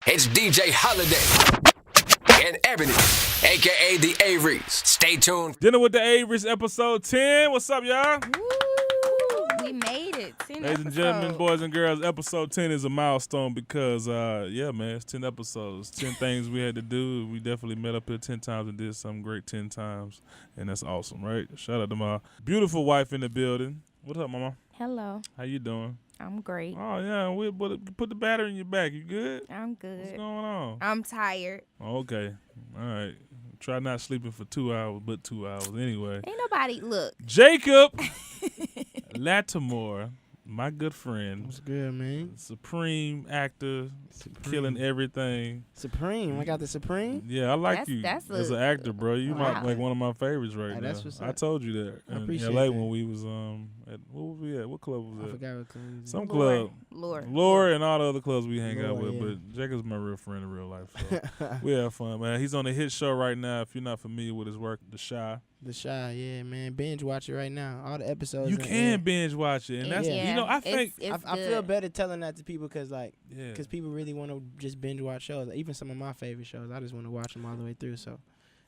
It's DJ Holiday and Averys, a.k.a. the Averys. Stay tuned. Dinner with the Averys, episode 10. What's up, y'all? Woo! We made it. 10 Ladies and gentlemen, boys and girls, episode 10 is a milestone because, it's 10 episodes, 10 things we had to do. We definitely met up here 10 times and did something great 10 times, and that's awesome, right? Shout out to my beautiful wife in the building. What's up, mama? Hello. How you doing? I'm great. Oh, yeah, we put the battery in your back. You good? I'm good. What's going on? I'm tired. Okay. All right. Try not sleeping for 2 hours, but 2 hours anyway. Ain't nobody, look. Jacob Latimore, my good friend. What's good, man? Supreme actor, killing everything. Supreme. I got the Supreme. Yeah, I like That's- you that's as an actor, bro. You wow. might like one of my favorites right Hey, now. that's what's I up. told you that I in appreciate LA that. when we was at what was we at? What club was I that? forgot what club. Some Lord. club. Lord. Laura and all the other clubs we hang out Lord, with, yeah. but Jacob's my real friend in real life. So we have fun, man. He's on a hit show right now. If you're not familiar with his work, The Shy. The Shy, yeah, man. Binge watch it right now. All the episodes. You are can in. binge watch it, and that's you know I think I feel better telling that to people because yeah. people really want to just binge watch shows. Even some of my favorite shows, I just want to watch them all the way through. So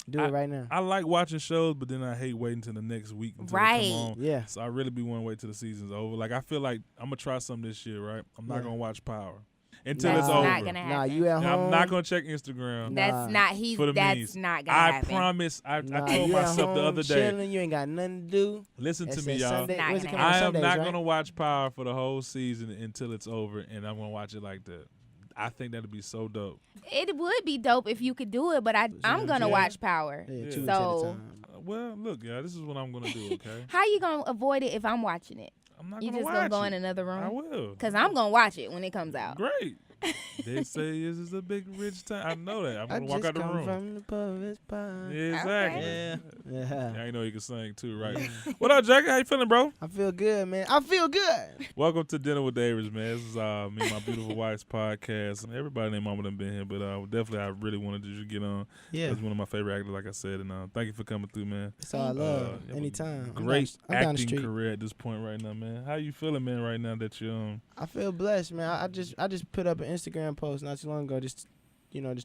do it right now. I like watching shows, but then I hate waiting till the next week until they Right. come on. Yeah. So I really be wanting to wait till the season's over. Like I feel like I'm gonna try something this year, right? I'm not Yeah. gonna watch Power until Nah. it's That's over. not gonna happen. Nah, you at And home. I'm not gonna check Instagram. That's not, he's, for the that's memes. not gonna I happen. promise. I Nah, told you at myself the home other day. chilling, you ain't got nothing to do. Listen to It's me, a y'all. Sunday. Not When's it gonna come on I am Sundays, not right? gonna watch Power for the whole season until it's over, and I'm gonna watch it like that. I think that'd be so dope. It would be dope if you could do it, but I'm gonna Yeah. watch Power. Yeah, Yeah. 2 weeks So- at a time. Well, look, yeah, this is what I'm gonna do. Okay, How you gonna avoid it if I'm watching it? I'm not You gonna just watch gonna go it. in another I room? will. Because I'm gonna watch it when it comes out. Great. They say this is a big rich time. I know that. I'm I gonna walk just out the come room. from the public pie. Exactly. Yeah. Yeah, I know you can sing too, right? What up, Jackie? How you feeling, bro? I feel good, man. I feel good. Welcome to Dinner with the Avery, man. This is me and my beautiful wife's podcast. Everybody named Mama done been here, but definitely I really wanted you to get on. Yeah. That's one of my favorite actors, like I said, and thank you for coming through, man. That's all I love. You have a Anytime. Great I'm down the acting street. career at this point right now, man. How you feeling, man, right now that you I feel blessed, man. I just put up an Instagram post not too long ago, just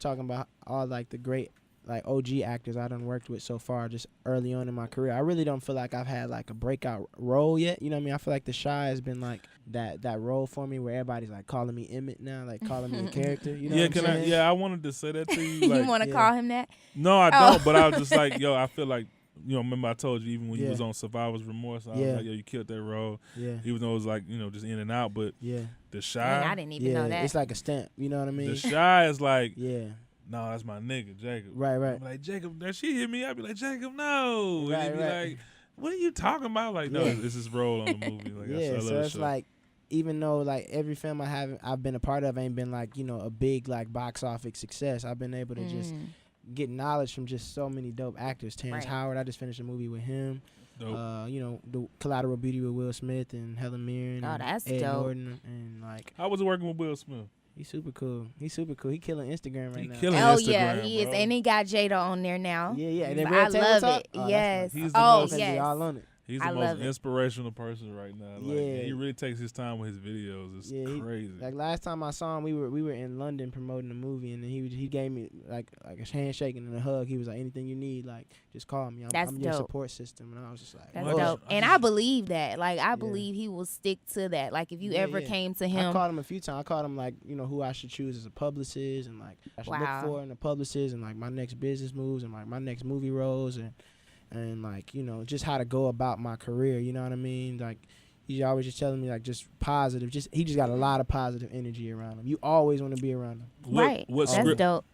talking about all like the great like OG actors I done worked with so far, just early on in my career. I really don't feel like I've had like a breakout role yet. You know what I mean? I feel like The Shy has been like that role for me where everybody's like calling me Emmett now, like calling me a character. You know yeah, what I'm saying? I wanted to say that to you. Like, You want to yeah. call him that? no, I Oh. don't, but I was just like, yo, I feel like, remember I told you even when you Yeah. was on Survivor's Remorse, I Yeah. was like, yo, you killed that role. Yeah. Even though it was like, just in and out, but Yeah. The Man, Shy, I didn't even Yeah. know that. It's like a stamp. You know what I mean? The Shy is like, Yeah. no, that's my nigga, Jacob. Right. I'm like, Jacob, now she hit me, I'd be like, Jacob, no. Right, And he'd be right. like, what are you talking about? Like, no, Yeah. it's his role on the movie. Like, I Yeah. love So the it's show. like, even though like every film I've been a part of ain't been like a big like box office success, I've been able to just get knowledge from just so many dope actors. Terrence Right. Howard, I just finished a movie with him. Dope. The Collateral Beauty with Will Smith and Helen Mirren. Oh, and that's Ed dope. Norton, and like How was it working with Will Smith? he's super cool. He killing Instagram right He now. killing Oh Instagram, yeah, he is, bro. and he got Jada on there now. Yeah. And then I Red Table love Talk? it. Oh, that's Yes. nice. He's the Oh most- They yes. all on it. He's the I most love it. inspirational person right now. Like, Yeah. he really takes his time with his videos. It's Yeah, crazy. Like last time I saw him, we were in London promoting a movie, and then he gave me like a handshake and a hug. He was like, anything you need, like just call me. That's I'm your dope. support system. And I was just like, That's Well, dope. I And just- I believe that. Like, I Yeah. believe he will stick to that. Like, if you Yeah, ever yeah. came to I him. called him a few times. I called him like, who I should choose as a publicist and like I should Wow. look for in a publicist and like my next business moves and like my next movie roles and like, just how to go about my career, you know what I mean? Like he's always just telling me like just positive. He just got a lot of positive energy around him. You always want to be around him. Right. What That's script? dope.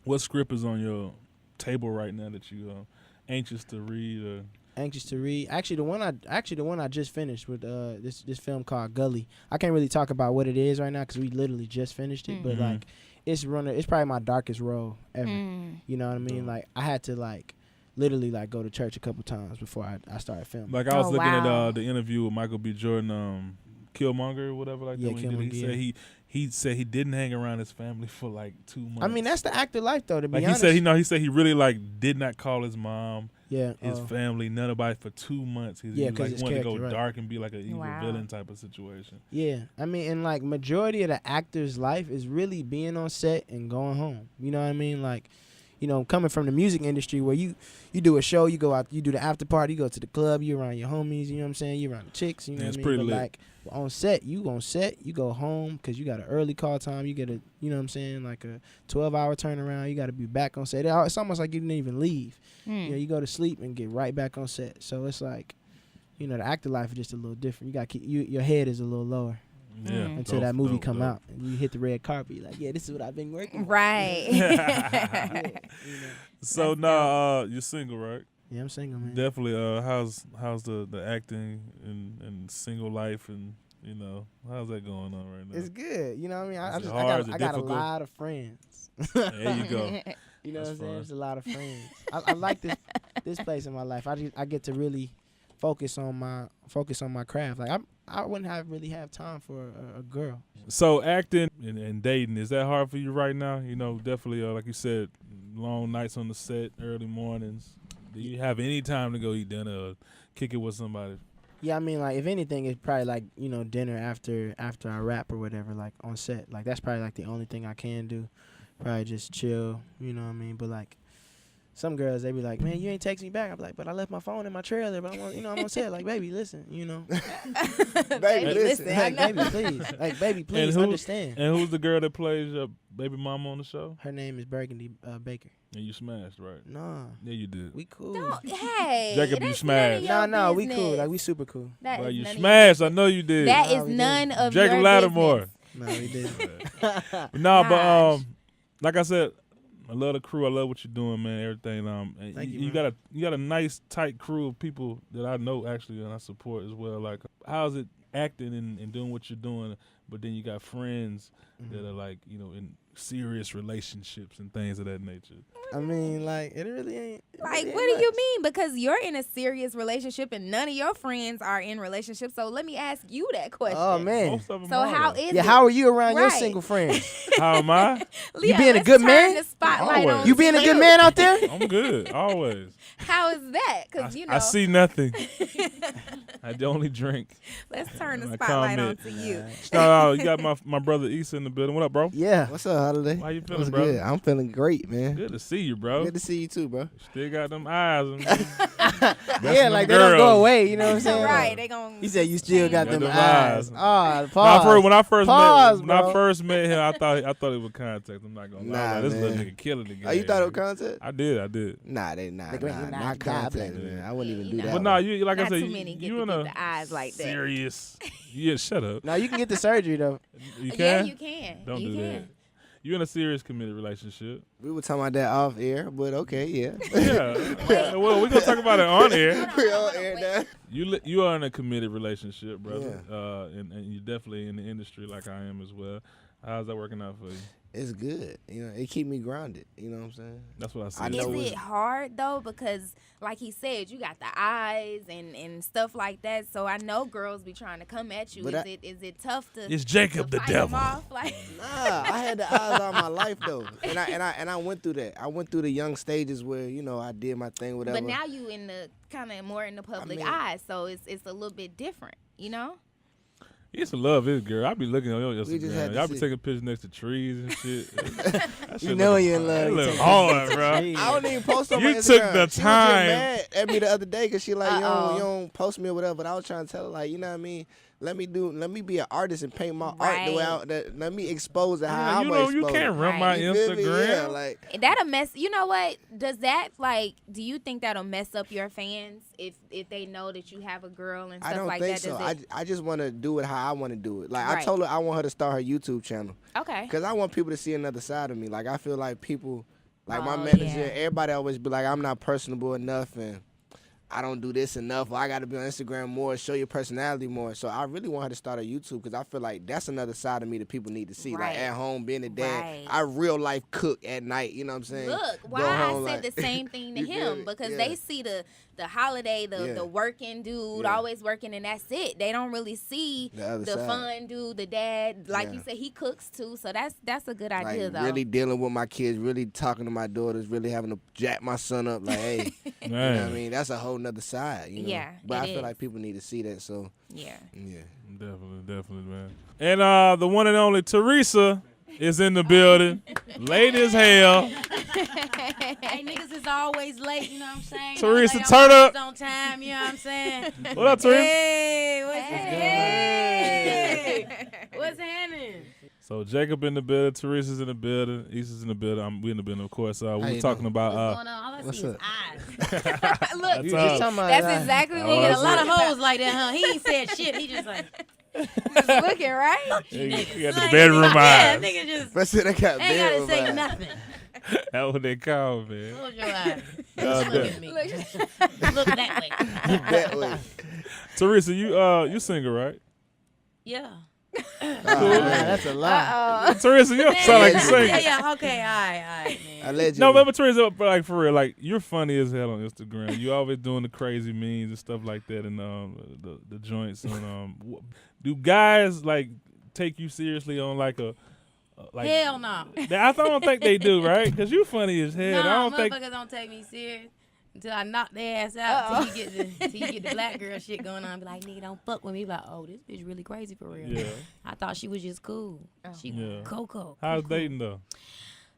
What script is on your table right now that you anxious to read? Or? Anxious to read. Actually, the one I just finished with this film called Gully. I can't really talk about what it is right now because we literally just finished it. But like, it's probably my darkest role ever. You know what I mean? Like, I had to like literally like go to church a couple times before I started filming. Like I was Oh, looking wow. at the interview with Michael B. Jordan, Killmonger or whatever like Yeah, that. When he Killmonger, said he said he didn't hang around his family for like 2 months. I mean, that's the actor life though. To be like honest, he said he really like did not call his mom. Yeah. his family, nobody for 2 months. He was 'cause like his wanted to go character, right. dark and be like an evil Wow. villain type of situation. Yeah, I mean, and like majority of the actor's life is really being on set and going home. You know what I mean? Like, you know, coming from the music industry where you do a show, you go out, you do the after party, you go to the club, you around your homies, you know what I'm saying? You around the chicks, you know Yeah, what it's I mean? pretty But lit. like on set, you go home because you got an early call time. You get a, you know what I'm saying, like a 12-hour turnaround. You got to be back on set. It's almost like you didn't even leave. You know, you go to sleep and get right back on set. So it's like, you know, the actor life is just a little different. You got to keep your head is a little lower Yeah, until that movie come out and you hit the red carpet. You're like, yeah, this is what I've been working on. Right. Yeah, you know. So now you're single, right? Yeah, I'm single, man. Definitely. How's the acting and single life, and you know, how's that going on right now? It's good. You know what I mean? Is it hard? Is it I got a difficult? lot of friends. There you go. You know That's what I'm saying? fine. There's a lot of friends. I like this place in my life. I get to really focus on my craft. Like I wouldn't really have time for a girl. So acting and dating, is that hard for you right now? You know, definitely, like you said, long nights on the set, early mornings. Do you have any time to go eat dinner or kick it with somebody? Yeah, I mean, like if anything, it's probably like, you know, dinner after I rap or whatever, like on set. Like that's probably like the only thing I can do. Probably just chill, you know what I mean? But like some girls, they be like, man, you ain't text me back. I'm like, but I left my phone in my trailer, but I'm on set. Like, baby, listen, you know. Baby, listen. I Like, know. baby, please. Like, baby, please understand. And who's the girl that plays your baby mama on the show? Her name is Burgundy Baker. And you smashed, right? Nah, Yeah, you did. we cool. Hey, Jacob, you that's smashed. none of your No, we cool. business. Like, we super cool. That Bro, is you none of your smashed. I business. know you did. That No, is we none didn't. of Jacob your Latimore. business. No, we didn't. No, but Gosh. like I said, I love the crew. I love what you're doing, man. Everything. And Thank you, you man. got a nice tight crew of people that I know actually and I support as well. Like, how's it acting and doing what you're doing? But then you got friends that are like, you know, in serious relationships and things of that nature. I mean, like, it really ain't. Like, what do you mean? Because you're in a serious relationship and none of your friends are in relationships. So let me ask you that question. Oh, man. Most of them So are. how is Yeah, it? how are you around your Right. single friends? How am I? Leah, being a let's good turn man? The spotlight Always. on You being a you. good man out there? I'm good, always. How is that? Because, you know, I see nothing. I only drink. let's turn the I spotlight on comment. to you. No, you got my brother Issa in the building. What up, bro? Yeah. What's up, Holiday? How you feeling, What's bro? good? I'm feeling great, man. Good to see you, bro. Good to see you too, bro. Still got them eyes. And Yeah, like, they don't go away, you know what I'm saying? Right. They gonna He said you still got Got them them eyes. eyes. Ah, When pause. I Pause, first bro. met him, I thought it was contact. I'm not gonna lie. Nah, This man. little nigga killing the game. Oh, you thought it was contact? I did. Nah, not contact, man. I wouldn't even do Nah. that. But nah, you like I Not said, too many get you to in get a the eyes like that. serious. Yeah, shut up. Now you can get the surgery though. You can. Yeah, you can. Don't you do can. that. You in a serious committed relationship? We were talking about that off air, but okay, yeah. Yeah. Well, we're gonna talk about it on air. We on air now. You are in a committed relationship, brother. Yeah. And you're definitely in the industry like I am as well. How's that working out for you? It's good. You know, it keep me grounded. You know what I'm saying? That's what I see. I know Is it hard though? Because like he said, you got the eyes and stuff like that. So I know girls be trying to come at you. But Is it tough to? It's Jacob to the fight 'em devil. off? Like, Nah, I had the eyes all my life though, and I went through that. I went through the young stages where I did my thing, whatever. but now you in the kind of more in the public mean- eye, so it's a little bit different, you know. He used to love his girl. I be looking on your We just Instagram. had to Y'all be see. taking pictures next to trees and shit. That You shit know look- you're in love. That You look take hard, pictures. bro. I don't even post on You my took Instagram. the She was just time. mad at me the other day because she like, Uh-oh. you don't post me or whatever. But I was trying to tell her, like, you know what I mean? Let me be an artist and paint my art the way Right. let me expose it how Yeah, I'm you know you exposed. can't run my Right. You feel me? Instagram. Yeah, like, That'll mess. You know what? Does that do you think that'll mess up your fans if they know that you have a girl and I stuff don't like think that? so. Does it? I just want to do it how I want to do it. Like, I Right. told her I want her to start her YouTube channel Okay. because I want people to see another side of me. Like, I feel like people, like my Oh, manager, yeah. everybody always be like, I'm not personable enough and I don't do this enough, or I got to be on Instagram more, show your personality more. So I really want her to start a YouTube because I feel like that's another side of me that people need to see. Right. Like at home, being a dad, Right. I real life cook at night. You know what I'm saying? Look, why Go I home, said like- the same thing to You feel him me? because Yeah. they see the the holiday, the working dude, Yeah. always working, and that's it. They don't really see The other side. fun dude, the dad. Like Yeah. you said, he cooks too, so that's a good Like idea though. really dealing with my kids, really talking to my daughters, really having to jack my son up. Like, hey, you know what I mean? That's a whole nother side. You know? Yeah, But I it feel is. like people need to see that. So Yeah. yeah. Definitely, man. And the one and only Teresa is in the building, late as hell. Hey, niggas is always late, you know what I'm saying? Teresa, Like, turn I'm up. always on time, you know what I'm saying? What up, Teresa? Hey, what's happening? So Jacob in the building, Teresa's in the building, Issa's in the building. We in the building, of course. We How were you talking doing? What's about going on? All I what's see is up? eyes. Look, That's You just talking about that's that. exactly Oh, what He he get that's a lot it. of hoes like that, huh? He ain't said shit. He just like, was looking, right? you got the like, bedroom yeah, eyes. nigga just But see, they got ain't bedroom gotta say eyes. nothing. That's what they call, man. Close your eyes. God Look damn. at me. Look that way. That way. Teresa, you single, right? Yeah. That's a lot. Teresa, you don't sound like you Yeah, single. yeah, okay, all right, man. Allegedly. No, but Teresa, like for real, like you're funny as hell on Instagram. You always doing the crazy memes and stuff like that, and the joints. And do guys like take you seriously on like a like? Hell no. I don't think they do, right? Because you funny as hell. I No, don't think. motherfuckers don't take me serious until I knock their ass out till you get the black girl shit going on. Be like, nigga, don't fuck with me. Be like, oh, this bitch really crazy for real. Yeah. I thought she was just cool. She Yeah. cool. How's dating though?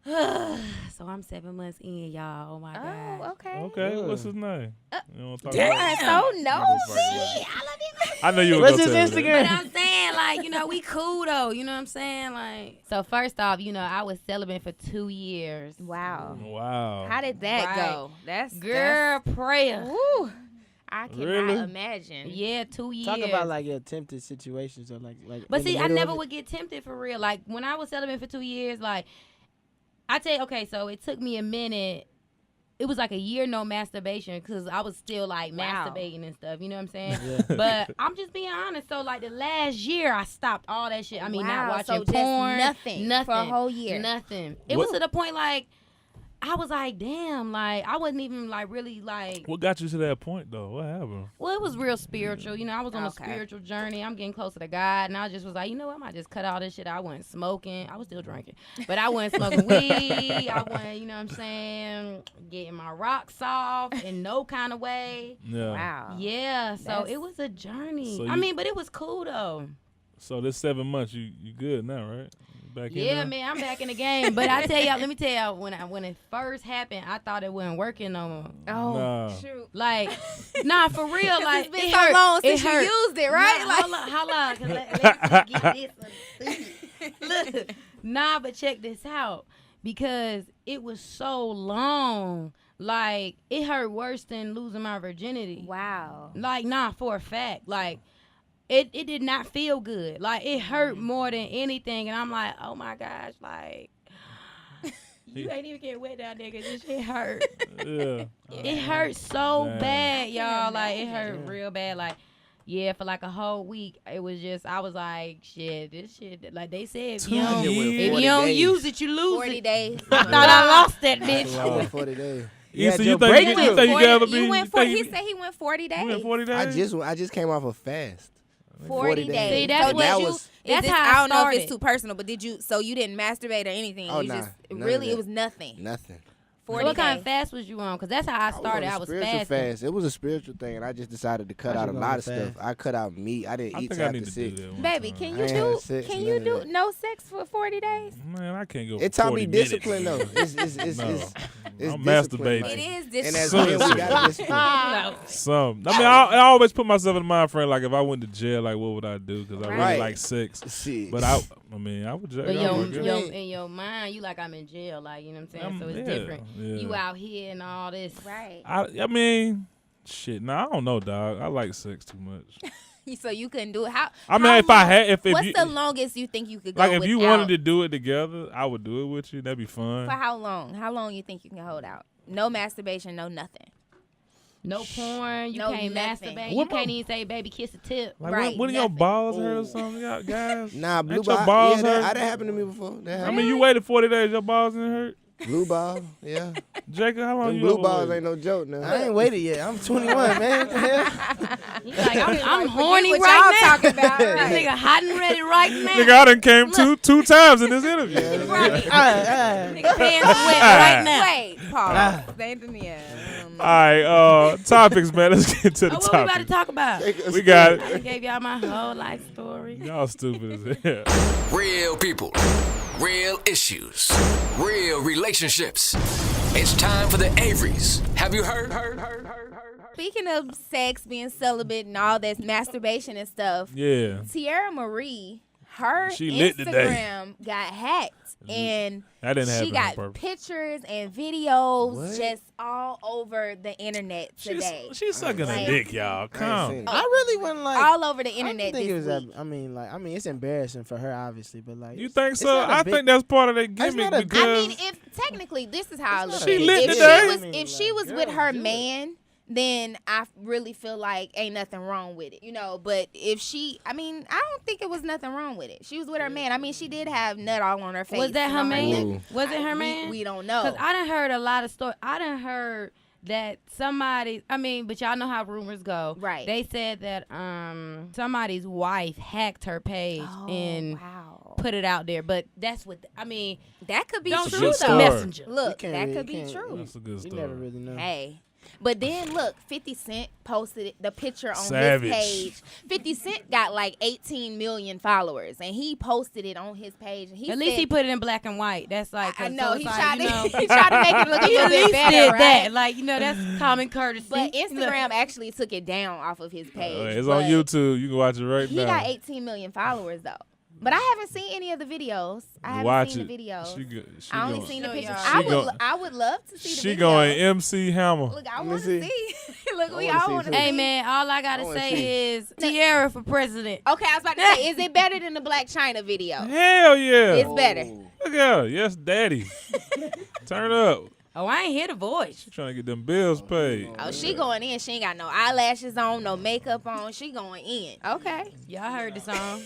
So I'm 7 months in, y'all. Oh my god. Oh, okay. Okay, Yeah. what's his name? You want to talk You about? are so nosy. I know you were What's gonna his tell me But that. I'm saying, like, you know, we cool though. You know what I'm saying? Like, so first off, you know, I was celibate for 2 years. Wow. Wow. How did that Right. go? That's Girl, prayer. Woo. I cannot Really? imagine. Yeah, 2 years. Talk about like your tempted situations or like. But in the see, I middle never of it. would get tempted for real. Like when I was celibate for 2 years, like I tell you, okay, so it took me a minute. It was like a year no masturbation because I was still like Wow. masturbating and stuff. You know what I'm saying? Yeah. But I'm just being honest. So like the last year, I stopped all that shit. I mean, not Wow, watching so just porn, nothing for a whole year. Nothing. It What- was to the point like I was like, damn, like I wasn't even like really like. What got you to that point though? What happened? Well, it was real spiritual. You know, I was on a Okay. spiritual journey. I'm getting closer to God. And I just was like, you know what? I might just cut all this shit. I wasn't smoking. I was still drinking. But I wasn't smoking weed. I wasn't, you know what I'm saying, getting my rocks off in no kind of way. Yeah. Wow. Yeah. So That's- it was a journey. So I you- mean, but it was cool, though. So this 7 months, you good now, right? Back in Yeah, there? man, I'm back in the game. But I tell y'all, let me tell y'all, when it first happened, I thought it wasn't working no more. Oh, Nah. shoot. Like, nah, for real, like It's been it so hurt. long It since you hurt. used it, right? Nah, Like, hold on, 'cause let's just get this. Look, nah, but check this out because it was so long. Like it hurt worse than losing my virginity. wow. Like, nah, for a fact. Like, it did not feel good. Like, it hurt more than anything. And I'm like, oh my gosh, like, you ain't even getting wet down there because this shit hurt. Yeah. It hurt so Damn. bad, y'all. Like, it hurt real bad. Like, yeah, for like a whole week, it was just, I was like, shit, this shit, like they said, if you Two don't, years. if 40 you don't days. use it, you lose 40 it. days. I thought I lost that That's bitch. a I lot. went 40 days. Yeah, had so your you think breakthrough. you think you gotta be? You went you 40. think He you- said he went 40 days. you went 40 days? I just came off a fast. 40 days. See, that's so what did you- you, that's is this, how I I don't know if started. it's too personal, but did you, so you didn't masturbate or anything? Oh, you nah, just, none of really, that. it was nothing. Nothing. 40 What kind days. of fast was you on? Because that's how I started. I was spiritual fasting. fast. It was a spiritual thing, and I just decided to cut How'd out you a go lot on of a stuff. I cut out meat. I didn't I eat think till I after need to 6. do that one Baby, time. can I you ain't do, had sex, can none you of do that. no sex for 40 days? Man, I can't go. It taught 40 me discipline, though. minutes. It's No. it's I'm discipline, masturbating. like- It is And this. as Some men, of we it. got discipline. Some. I mean, I always put myself in mind frame. Like, if I went to jail, like, what would I do? Because I really Right. like sex. Shit. But I mean, I would jail. But I your, would jail. in your mind, you like I'm in jail, like, you know what I'm saying? So it's yeah, different. yeah. You out here and all this. Right. I mean, shit. Nah, I don't know, dog. I like sex too much. So you couldn't do it. How? I mean, how if I long- had, if What's you, the longest you think you could go like, if you without- wanted to do it together, I would do it with you. That'd be fun. For how long? How long you think you can hold out? No masturbation, no nothing. No porn. You No can't nothing. masturbate. You What can't my- even say, baby, kiss a tip. Like, Right, when your nothing. balls hurt or something, y'all guys? Nah, blue Ain't your ball. balls Yeah, hurt? that happened to me before. That I happened. mean, you waited 40 days, your balls didn't hurt? Blue ball, yeah. Jacob, how long Them you blue over balls with? ain't no joke now. I ain't waited yet. I'm 21, man. What the hell? He's like, I'm horny what right y'all now. talking about, This right? nigga hot and ready right now. Nigga, I done came two times in this interview. Nigga pants wet right now. Wait, pause. Yeah. All right, topics, man. Let's get to the What we about to topic. talk about? We got I it. gave y'all my whole life story. Y'all stupid as hell. Real people, real issues, real relationships. It's time for the Averys. Have you heard? Speaking of sex, being celibate, and all this masturbation and stuff, Yeah. Teairra Mari, her She lit today. Instagram got hacked, and That didn't happen she on got purpose. pictures and videos What? just all over the internet today. She's sucking a Like- dick, y'all. Come. seen it. I really wasn't like. All over the I internet don't think it was this week. that. I mean, it's embarrassing for her, obviously, but like. You it's- think it's so? not a I big- think that's part of their not gimmick a big- because I mean, if technically this is how I look at She it. lit If today. she was, I mean, if she like, was with girl, her do it. man, then I really feel like ain't nothing wrong with it, you know. But if she, I mean, I don't think it was nothing wrong with it. She was with her man. I mean, she did have nut all on her face. Was that and her on man? lip. Was it her man? We don't know. Because I done heard a lot of stories. I done heard that somebody, I mean, but y'all know how rumors go. Right. They said that somebody's wife hacked her page Oh, and wow. put it out there. But that's what, I mean, That could be don't true good shoot the though. story. messenger. Look, You that can't could really- be can't- true. that's a good You story. never really know. Hey. But then look, 50 Cent posted the picture on Savage. his page. 50 Cent got like 18 million followers, and he posted it on his page. And he At least said, he put it in black and white. That's like, I 'cause know so he it's tried like, you know, to he tried to make it look a he little at bit least better, did right? that. Like, you know, that's common courtcy. But Look. Instagram actually took it down off of his page. It's but on YouTube. You can watch it right He now. got 18 million followers though. But I haven't seen any of the videos. I haven't Watch seen it. the videos. She go- she I only going- seen the Show pictures. y'all. I would love to see the She video. going MC Hammer. Look, I me want to see. see. Look, we wanna all see want to too. see. Hey, man, all I got I to wanna say see. is Teairra for president. Okay, I was about to say, is it better than the Black China video? Hell yeah. It's better. Look at her. Yes, daddy. Turn up. Oh, I ain't hear the voice. She trying to get them bills paid. Oh, she going in. She ain't got no eyelashes on, no makeup on. She going in. Okay. Y'all heard the song.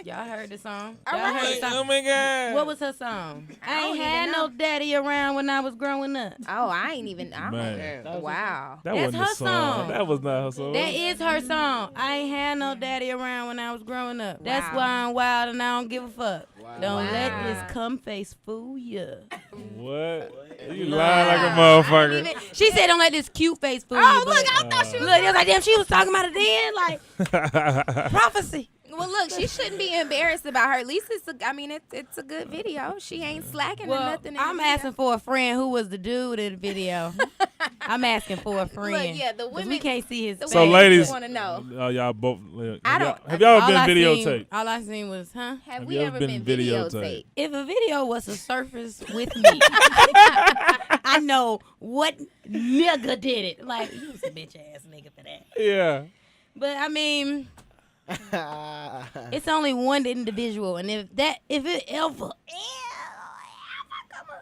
Y'all heard the song. All Y'all heard right. the Oh song. my God. What was her song? I don't ain't even had no know. daddy around when I was growing up. Oh, I ain't even. Man. Wow. That That's wasn't the her song. song. That was not her song. That is her song. I ain't had no daddy around when I was growing up. That's Wow. why I'm wild and I don't give a fuck. Don't let Wow. this cum face fool you. What? You lying like a motherfucker. She said, "Don't let this cute face fool you." Oh, but- look, I thought she was. Look, it was like, damn, she was talking about it then, like prophecy. Well, look, she shouldn't be embarrassed about her. At least it's a good video. She ain't slacking or Well, nothing. in I'm the video. asking for a friend who was the dude in the video. I'm asking for a friend. Look, yeah, the 'Cause women. we can't see his the face. So, women ladies, want to know. y'all both. I don't- Have y'all All been I videotaped? seen- All I seen was, huh? Have Have we you ever ever been been videotaped? videotaped? If a video was to surface with me, I know what nigga did it. Like, you was a bitch ass nigga for that. Yeah. But I mean, it's only one individual, and if it ever,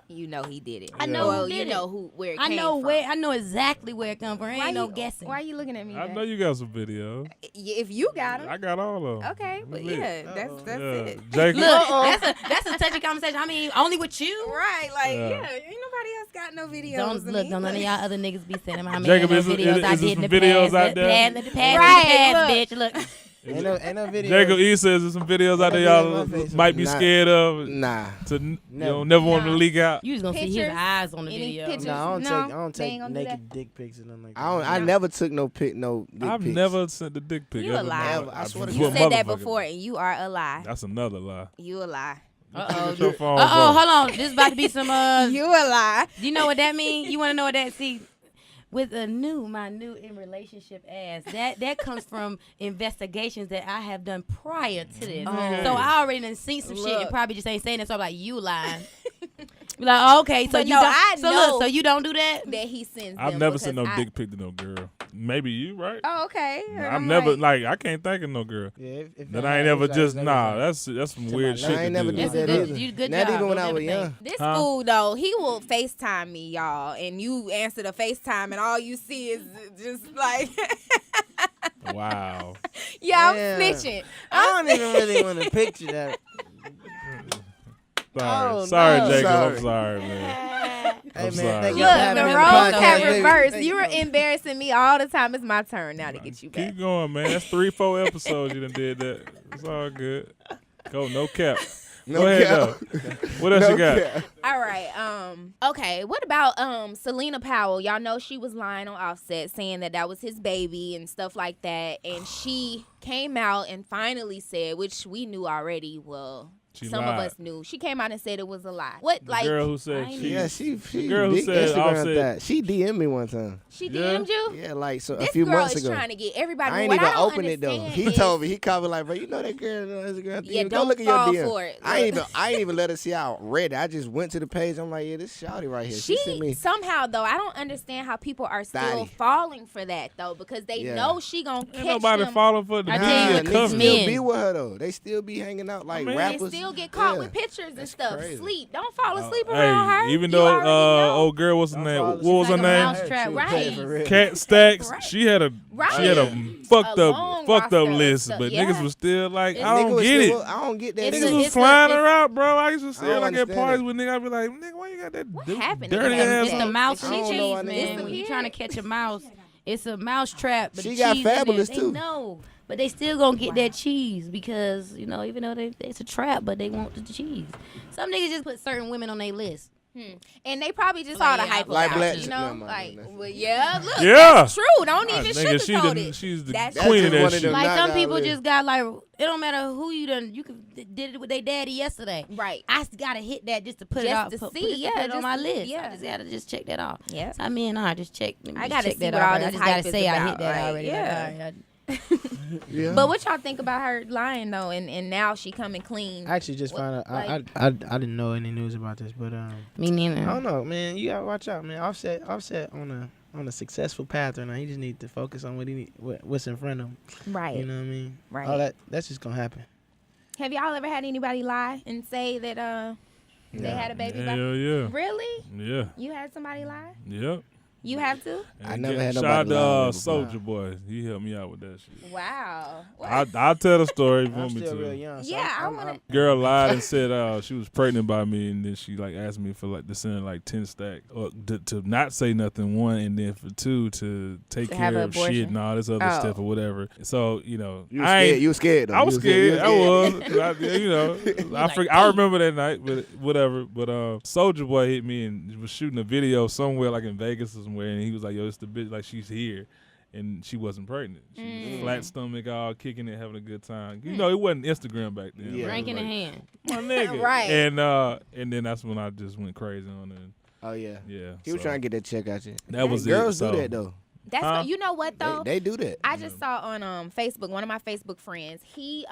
You know he did it. I know Well, who did you it. know where it I came know from. where, I know exactly where it come from. Ain't no you, guessing. Why are you looking at me? I Jay? know you got some videos. If you got I them, got all of them. okay. But yeah, that's Yeah. it. Jacob. Look, that's a touchy conversation. I mean, only with you. Right, like Yeah. yeah, ain't nobody else got no videos. Don't of look, me. don't none of y'all other niggas be sending my man Jacob, no is it- videos is I it did in some the videos past. out there? Let the past, Right, bitch. Look, Ain't no video. Jacob E says there's some videos out there Ain't y'all no video of my face. might be Nah. scared of. Nah. To you Never. never want to Nah. leak out. you just gonna see his Pictures? eyes on the Any video. pictures? No, I No, don't they take ain't gonna do naked dick pics and nothing like that. I never took no dick I've pics. never sent the dick pic. You ever. a liar. Never. I swear to You God. said that Motherfucker. before, and you are a lie. That's another lie. You a lie. Get your phone, Uh-oh, bro. hold on. This about to be some You a lie. you know what that means? You wanna know what that with my new in relationship ass, that comes from investigations that I have done prior to this. Okay. So I already done seen some shit and Look. probably just ain't saying that. So I'm like, you lying. Be like, oh, okay, so But you no, don't. I so know look, so you don't do that. That he sends. I've them never sent no because I- dick pic to no girl. Maybe you, right? Oh, okay. I've I'm never like, I can't think of no girl. Yeah, if That I ain't never just that's some weird Nah, shit I ain't to never do. did That's that good. either. You good Not job. even when Don't I ever was think. young. This Huh? fool though, he will FaceTime me, y'all, and you answer the FaceTime, and all you see is just like, Wow. yeah, I'm Yeah. snitching. I don't even really want to picture that. Sorry. Oh, sorry, no. Jacob. Sorry. I'm sorry, man. Hey, I'm man, sorry. thank Look, you for having the me on roles podcast, have baby. reversed. Thank You were embarrassing me all the time. It's my turn now to get you back. Keep going, man. That's 3-4 episodes you done did that. It's all good. Go, no cap. Go ahead, though. What else you got? cap. All right. Okay. What about Selena Powell? Y'all know she was lying on Offset, saying that was his baby and stuff like that. And she came out and finally said, which we knew already. Well, She some lied. of us knew. She came out and said it was a lie. What? The Like girl who said I ain't she. Yeah, she the girl who big said Instagram Offset. that. She DM'd me one time. she Yeah. DM'd you? Yeah, like a This few girl months is ago. trying to get everybody. I ain't what even I don't open it though. understand He is- told me, he called me like, bro, you know that girl on Instagram. Yeah, Go don't look at your fall DM. for it. I ain't even let her see how I read it. I just went to the page. I'm like, yeah, this shawty right here. She sent me. somehow though, I don't understand how people are still Thotty. falling for that though, because they Yeah. know she gonna Ain't catch nobody them. falling for the I Nah, tell you media what, they these coverage. still men- be with her though. They still be hanging out like mean, They rappers. still get caught Yeah. with pictures and That's stuff. crazy. Sleep. Don't fall asleep around her. Hey, even You though already know. old girl, what's her Don't name? fall What was her Like a name? mousetrap, Shoot, right. for real. Cat Stacks. Right. She had a Right. fucked A up long fucked up roster of list, stuff, but yeah. niggas was still like, It's- I don't Nigga was get it. still- I don't get that. It's Niggas a- was it's flying a- her out, bro. I used to see I her don't like at understand parties it. with niggas. I'd be like, nigga, why you got that happened? dirty It's ass? It's the on- mouse I and don't know cheese, why niggas man. do When you it. trying to catch a mouse, it's a mouse trap. But She the got cheese in there, Fabulous, they too. know, but they still gonna get that cheese because even though it's a trap, but they want the cheese. Some niggas just put certain women on their list. And they probably just Like, saw the yeah, hype like about Black- it, you no, know? my Like, goodness. well, yeah, look, Yeah. that's true. Don't even Nigga, sugarcoat it. she's the That's queen of just that one of shit. them Like some knockout people lists. just got like it don't matter who you done. You did it with their daddy yesterday. Right. I gotta hit that just to put it Just out to put see, it yeah, put it on just my to- list. yeah. I just gotta check that off. Yeah. So I mean, I just check. Let me I just gotta check see that what off. all I this just gotta hype is say I hit about, that like, already. yeah. Yeah. But what y'all think about her lying though, and now she coming clean? I actually just What, found out. like- I didn't know any news about this, but Me neither. I don't know, man. You gotta watch out, man. Offset on a successful path right now. He just need to focus on what's in front of him. Right. You know what I mean? Right. All that's just gonna happen. Have y'all ever had anybody lie and say that they had a baby? by- Hell yeah. Really? Yeah. You had somebody lie? Yep. You have to? I never had Shout nobody lie out on me to before. Soldier Boy. He helped me out with that shit. Wow. I'll tell the story if you I'm want me still to. real young. So Yeah, I I'm- wanna- I'm- Girl lied and said she was pregnant by me, and then she like asked me for like to send like 10 stacks, or to not say nothing, one, and then for two to take To have care an of shit abortion? and all this other Oh. stuff or whatever. So You I was scared. ain't. You was scared though. I was You scared. scared. I was. 'Cause I remember that night, but whatever. But Soldier Boy hit me and was shooting a video somewhere like in Vegas or somewhere, and he was like, "Yo, it's the bitch. Like she's here." And she wasn't pregnant. She was flat stomach, all kicking it, having a good time. You know, it wasn't Instagram back then. Yeah. Drink in the Like, hand. my nigga. Right. And then that's when I just went crazy on it. Oh yeah. Yeah. He was so trying to get that check out you. That was Girls it. So, do that though. That's Huh? you know what though? They do that. I just saw on Facebook, one of my Facebook friends, he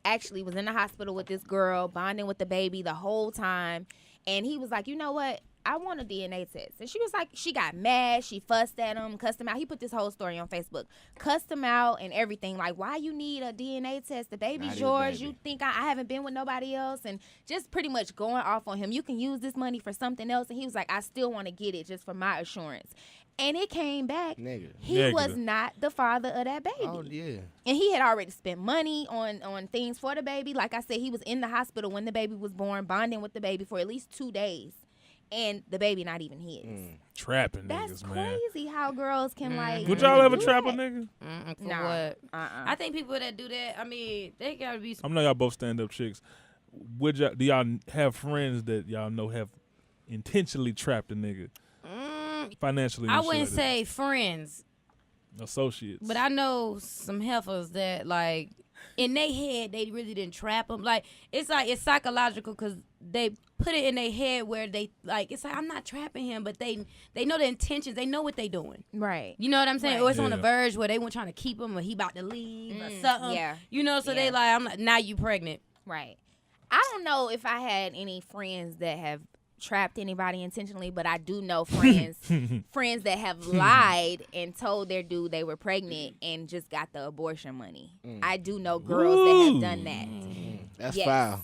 actually was in the hospital with this girl, bonding with the baby the whole time. And he was like, you know what? I want a DNA test. And she was like, she got mad. She fussed at him, cussed him out. He put this whole story on Facebook. Cussed him out and everything. Like, why you need a DNA test? The baby's Not yours. his baby. You think I haven't been with nobody else? And just pretty much going off on him. You can use this money for something else. And he was like, I still want to get it just for my assurance. And it came back. Negative. He was Negative. not the father of that baby. Oh yeah. And he had already spent money on things for the baby. Like I said, he was in the hospital when the baby was born, bonding with the baby for at least 2 days. And the baby not even his. trapping That's niggas, man. crazy how girls can like. Would y'all ever do trap a that. nigga? For Nah. what? Uh-uh. I think people that do that, I mean, they gotta be. I know y'all both stand up chicks. Do y'all have friends that y'all know have intentionally trapped a nigga? Financially. I and shit wouldn't like that? say friends, associates. but I know some heifers that like in their head they really didn't trap them. Like it's psychological because they put it in their head where they like it's like I'm not trapping him, but they know the intentions. They know what they doing. Right. You know what I'm saying? Right. Or it's on the Yeah. verge where they weren't trying to keep him or he about to leave or something. yeah. You know, so they Yeah. like I'm like now you pregnant. Right. I don't know if I had any friends that have trapped anybody intentionally, but I do know friends that have lied and told their dude they were pregnant and just got the abortion money. I do know girls that have done that. That's Yes. foul.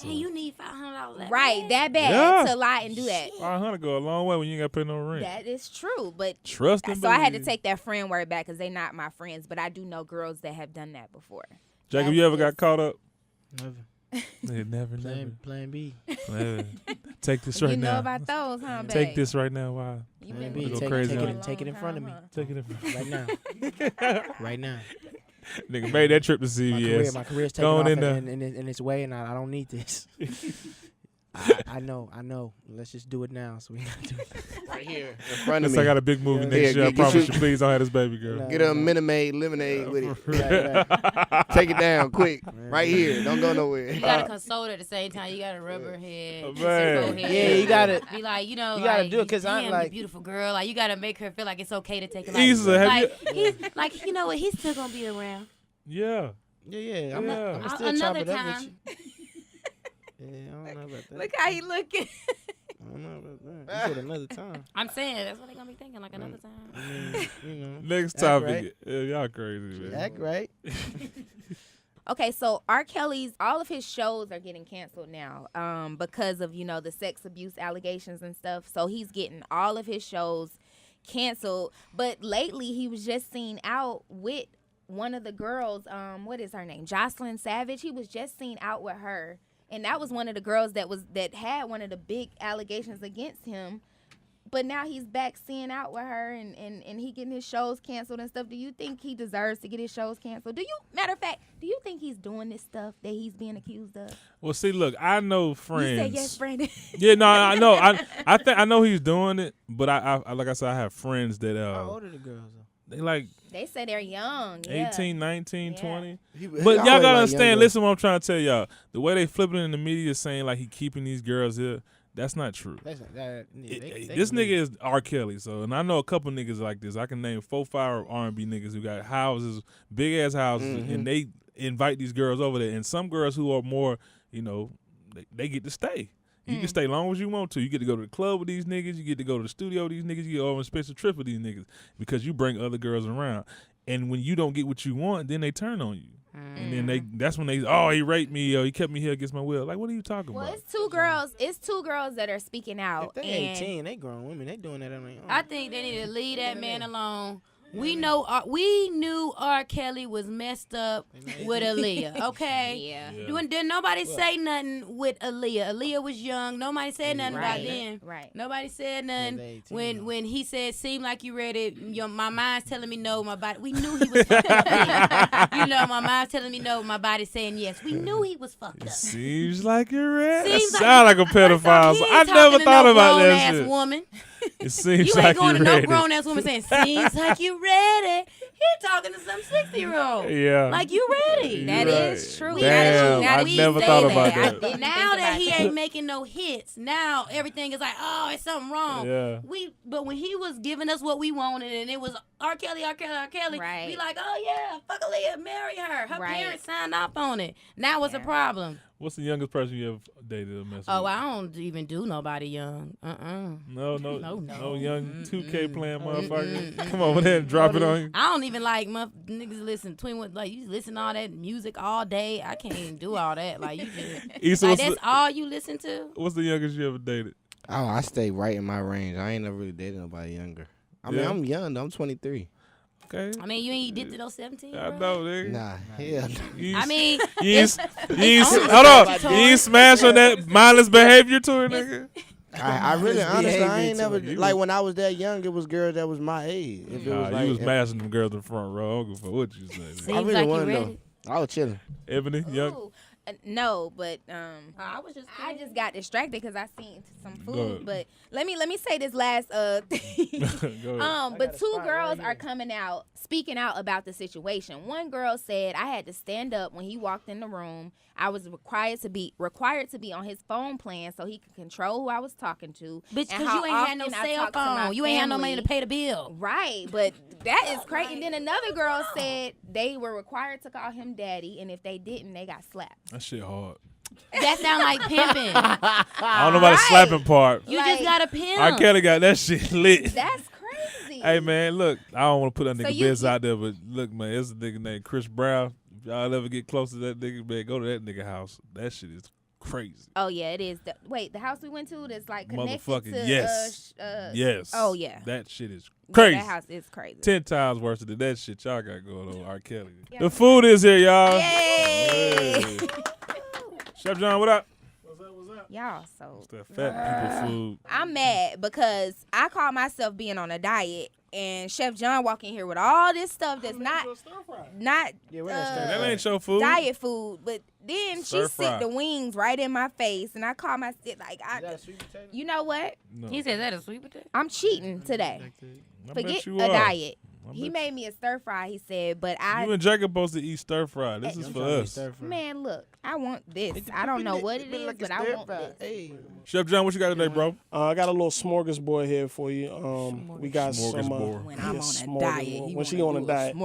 Hey, you need $500. Right, that bad Yeah. to lie and do that. 500 go a long way when you ain't got to pay no rent. That is true, but Trust and so I had to believe. take that friend word back because they're not my friends. But I do know girls that have done that before. Jacob, you ever got caught up? Never. Never. Plan B. Never. Take this right you know now. about those, huh, babe? Take this right now. Why? You Man, been B, go with crazy me on for it. a Take it in long front of me. time, huh? Take it. Right now. Right now. Nigga made that trip to CVS. My career's taking Going off in there. in its way, and I don't need this. I know. Let's just do it now. So we gotta do it. Right here in front of Yes, me. I got a big movie Yeah. next Here, year. I get promise you- you. Please don't have this baby girl. No. Get a Minute Maid lemonade with it. Right. Take it down quick. Man. Right here. Don't go nowhere. You gotta console her at the same time. You gotta rub her head. Oh, kiss man. her forehead. Yeah, you gotta- be like, you know, you gotta like, do it 'cause I'm damn, like- you beautiful girl. Like you gotta make her feel like it's okay to take it Issa, like, have like he's like, you know what, he's still gonna be around. Yeah. Yeah. I'm Yeah. gonna still chop Another it up time. with you. Yeah, I don't know about that. Look how he looking. I don't know about that. You said another time. I'm saying that's what they're gonna be thinking, like another time. I mean, you know. Next Act topic. right. Yeah, y'all crazy, man. Act right. Okay, so R. Kelly's all of his shows are getting canceled now, because of the sex abuse allegations and stuff. So he's getting all of his shows canceled. But lately, he was just seen out with one of the girls. What is her name? Jocelyn Savage. He was just seen out with her, and that was one of the girls that had one of the big allegations against him. But now he's back seeing out with her, and he getting his shows canceled and stuff. Do you think he deserves to get his shows canceled? Matter of fact, do you think he's doing this stuff that he's being accused of? Well, see, look, I know friends. You say yes, Brandon. Yeah, no, I know. I think I know he's doing it, but I like I said, I have friends that How old are the girls though? they like They say they're young. Yeah. 18, 19, Yeah. 20. He But always y'all gotta like understand. younger. Listen, what I'm trying to tell y'all. The way they flipping in the media, saying like he keeping these girls here, that's not true. That's that. This nigga is R. Kelly, so and I know a couple niggas like this. I can name 4, 5 R&B niggas who got houses, big ass houses, and they invite these girls over there. And some girls who are more, they get to stay. You can stay long as you want to. You get to go to the club with these niggas. You get to go to the studio with these niggas. You get on a special trip with these niggas because you bring other girls around. And when you don't get what you want, then they turn on you. And then that's when he raped me or he kept me here against my will. Like, what are you talking Well, about? it's two girls. It's two girls that are speaking out. If they and 18, they grown women. They doing that on their own. I think they need to leave that man alone. We knew R. Kelly was messed up with Aaliyah. Okay. Yeah. Didn't nobody say nothing with Aaliyah. Aaliyah was young. Nobody said nothing about Right. them. Right. Nobody said nothing. they 18 When he said, "Seem like you ready," my mind's telling me no. My body. We knew he was fucked up. My mind's telling me no. My body's saying yes. We knew he was fucked up. Seems like you're ready. Seems That like- sound like a pedophile. He I ain't never talking to thought no about that grown-ass shit. woman. It seems You like ain't going you're to no ready. grown ass woman saying, "Seems like you ready." He talking to some 60-year-old. Yeah. Like you ready. That You're is right. true. Damn, Now I we never say thought about I that. didn't Now think that about he that. ain't making no hits, now everything is like, oh, it's something wrong. Yeah. But when he was giving us what we wanted and it was R. Kelly, Right. we like, oh yeah, fuck Aaliyah, marry her. Her Right. parents signed up on it. Now what's the problem? What's the youngest person you ever dated or messed Oh, with? I don't even do nobody young. No, No. young 2K playing motherfucker. Come over there and drop it on you. I don't even like niggas listen you listen to all that music all day. I can't even do all that. Like you just Issa, like what's that's all you listen to. What's the youngest you ever dated? Oh, I stay right in my range. I ain't never really dated nobody younger. I mean, Yeah. I'm young though. I'm 23. Okay. I mean, you ain't did to those 17. I bro. know, nigga. Nah, hell no. You I ain't- mean, you ain't, only hold on. You statutory. ain't smash on that mindless behavior to her, nigga. I really, His honestly, I behavior ain't never, to it. like when I was that young, it was girls that was my age. If it Nah, was like, you was mashing them girls in the front row. I don't give a fuck what you say. I seems really like you wanted ready. them. I was chilling. Ebony, young. Ooh, no, but I was just. I just got distracted because I seen some Go food. ahead. But let me say this last thing. Go ahead. But two spot girls right are here. coming out, speaking out about the situation. One girl said, "I had to stand up when he walked in the room. I was required to be on his phone plan so he could control who I was talking to. Bitch, and because how you ain't had no often I cell talk to my phone. You ain't had no money family." to pay the bill. Right, but that is crazy. And then another girl said they were required to call him daddy, and if they didn't, they got slapped. That shit hard. That sound like pimping. I don't know about the slapping part. You Like, just got to pimp. R. Kelly got that shit lit. That's crazy. Hey man, look, I don't want to put that So nigga you- business out there, but look, man, there's a nigga named Chris Brown. If y'all ever get close to that nigga, man, go to that nigga house. That shit is crazy. Oh yeah, it is. The house we went to that's like connected Motherfucking to yes. Yes. Oh yeah, That shit is Yeah, crazy. that house is crazy. 10 times worse than that shit y'all got going on, R. Kelly. Yeah. The food is here, y'all. Yay! Hey. Chef John, what up? What's up? Y'all so. It's that fat people food. I'm mad because I call myself being on a diet, and Chef John walk in here with all this stuff that's not Yeah, we're not stir-fry. That ain't your food. diet food. But then she Stir-fry. sick the wings right in my face, and I call myself like, Is that a sweet potato? you know what? No. He said that a sweet potato. I'm cheating today. I bet Forget you a are. diet. I He bet made me a stir fry. He said, but You and Jacob supposed to eat stir fry. This is I'm for trying to us. stir-fry. man, look, I want this. I don't know what it Been is, like a but I want stir-fry. this. Hey. Chef John, what you got today, bro? I got a little smorgasbord here for you. We got some. Smorgasbord. When I'm on a smorgasbord. diet, he When she wanna on a do diet,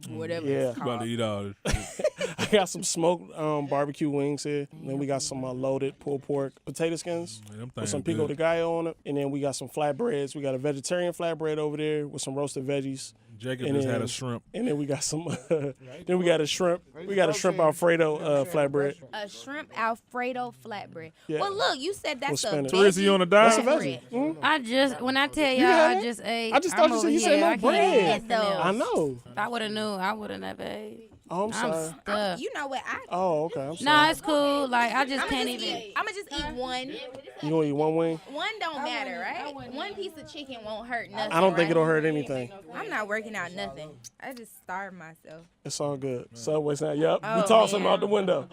whatever Yeah. it's You about to called. eat all this. I got some smoked barbecue wings here. Then we got some loaded pulled pork potato skins Man, them with things some pico de good. gallo on it. And then we got some flatbreads. We got a vegetarian flatbread over there with some roasted veggies. Jacob And just had then- a shrimp. And then we got some. Then we got a shrimp. We got a shrimp Alfredo flatbread. A shrimp Alfredo flatbread. Yeah. Well, look, you said that's With a spinach. Teresa, you on a diet? That's a flatbread. veggie. When I tell y'all, had I it? just ate. I just thought I'm you said over you said here. no I can't bread. eat nothing Though. else. I know. If I would have knew, I wouldn't have ate. Oh, I'm I'm sorry. stuck. You know what? Oh, okay. I'm sorry. Nah, it's cool. Like I just can't even. I'm gonna just eat one. You gonna eat one wing? One don't matter, right? One piece of chicken won't hurt nothing. I don't think right? it'll hurt anything. I'm not working out nothing. I just starve myself, It's all good. Subway snack. Yep. We Oh, tossing them man. out the window.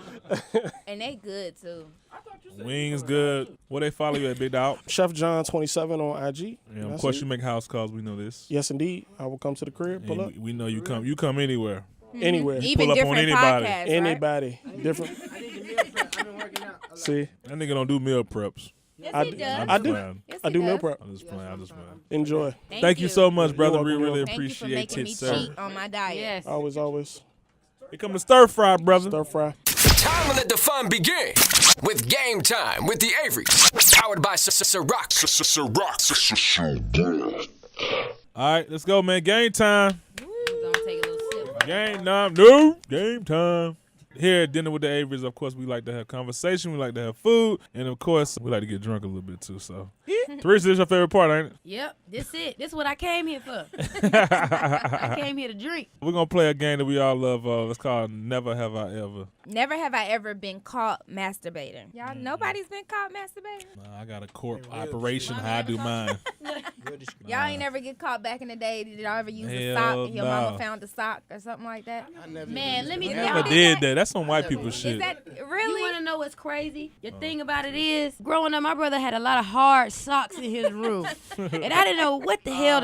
and they good too. Wings good. Where they follow you at, Big Dog? Chef John 27 on IG. Yeah, of That's course it. you make house calls. We know this. Yes, indeed. I will come to the crib. Pull And up we know you come. You come anywhere. anywhere. Even pull up on different anybody. podcasts, right? Anybody. Different. I've been working out. See, That nigga don't do meal preps. Yes, I he do- does. I do. Playing. Yes, I he do meal does. prep. I'm just playing. I'm just playing. Enjoy. Thank you so much, brother. You're We welcome. really Thank you for appreciate making it, me sir. cheat on my diet. Yes. Always. Here come the stir fry, brother. Stir fry. Time to let the fun begin with Game Time with the Avery. Powered by Ciroc. All right, let's go, man. Game time. I'm gonna take a little sip. Game time. No. Game time. Here at Dinner with the Averys, of course, we like to have conversation. We like to have food. And, of course, we like to get drunk a little bit, too. So, Teresa, this is your favorite part, ain't it? Yep, this it. This is what I came here for. I came here to drink. We're going to play a game that we all love. It's called Never Have I Ever. Never have I ever been caught masturbating. Y'all, nobody's been caught masturbating. I got a corp operation. How I do mine. Y'all ain't never get caught back in the day. Did y'all ever use a Hell sock and your no. mama found a sock or something like that? Man, let me You tell never Never you. did that. That's some white people Is shit. that You really? want to know what's crazy? The thing about it is, growing up, my brother had a lot of hard socks in his room. And I didn't know what the hell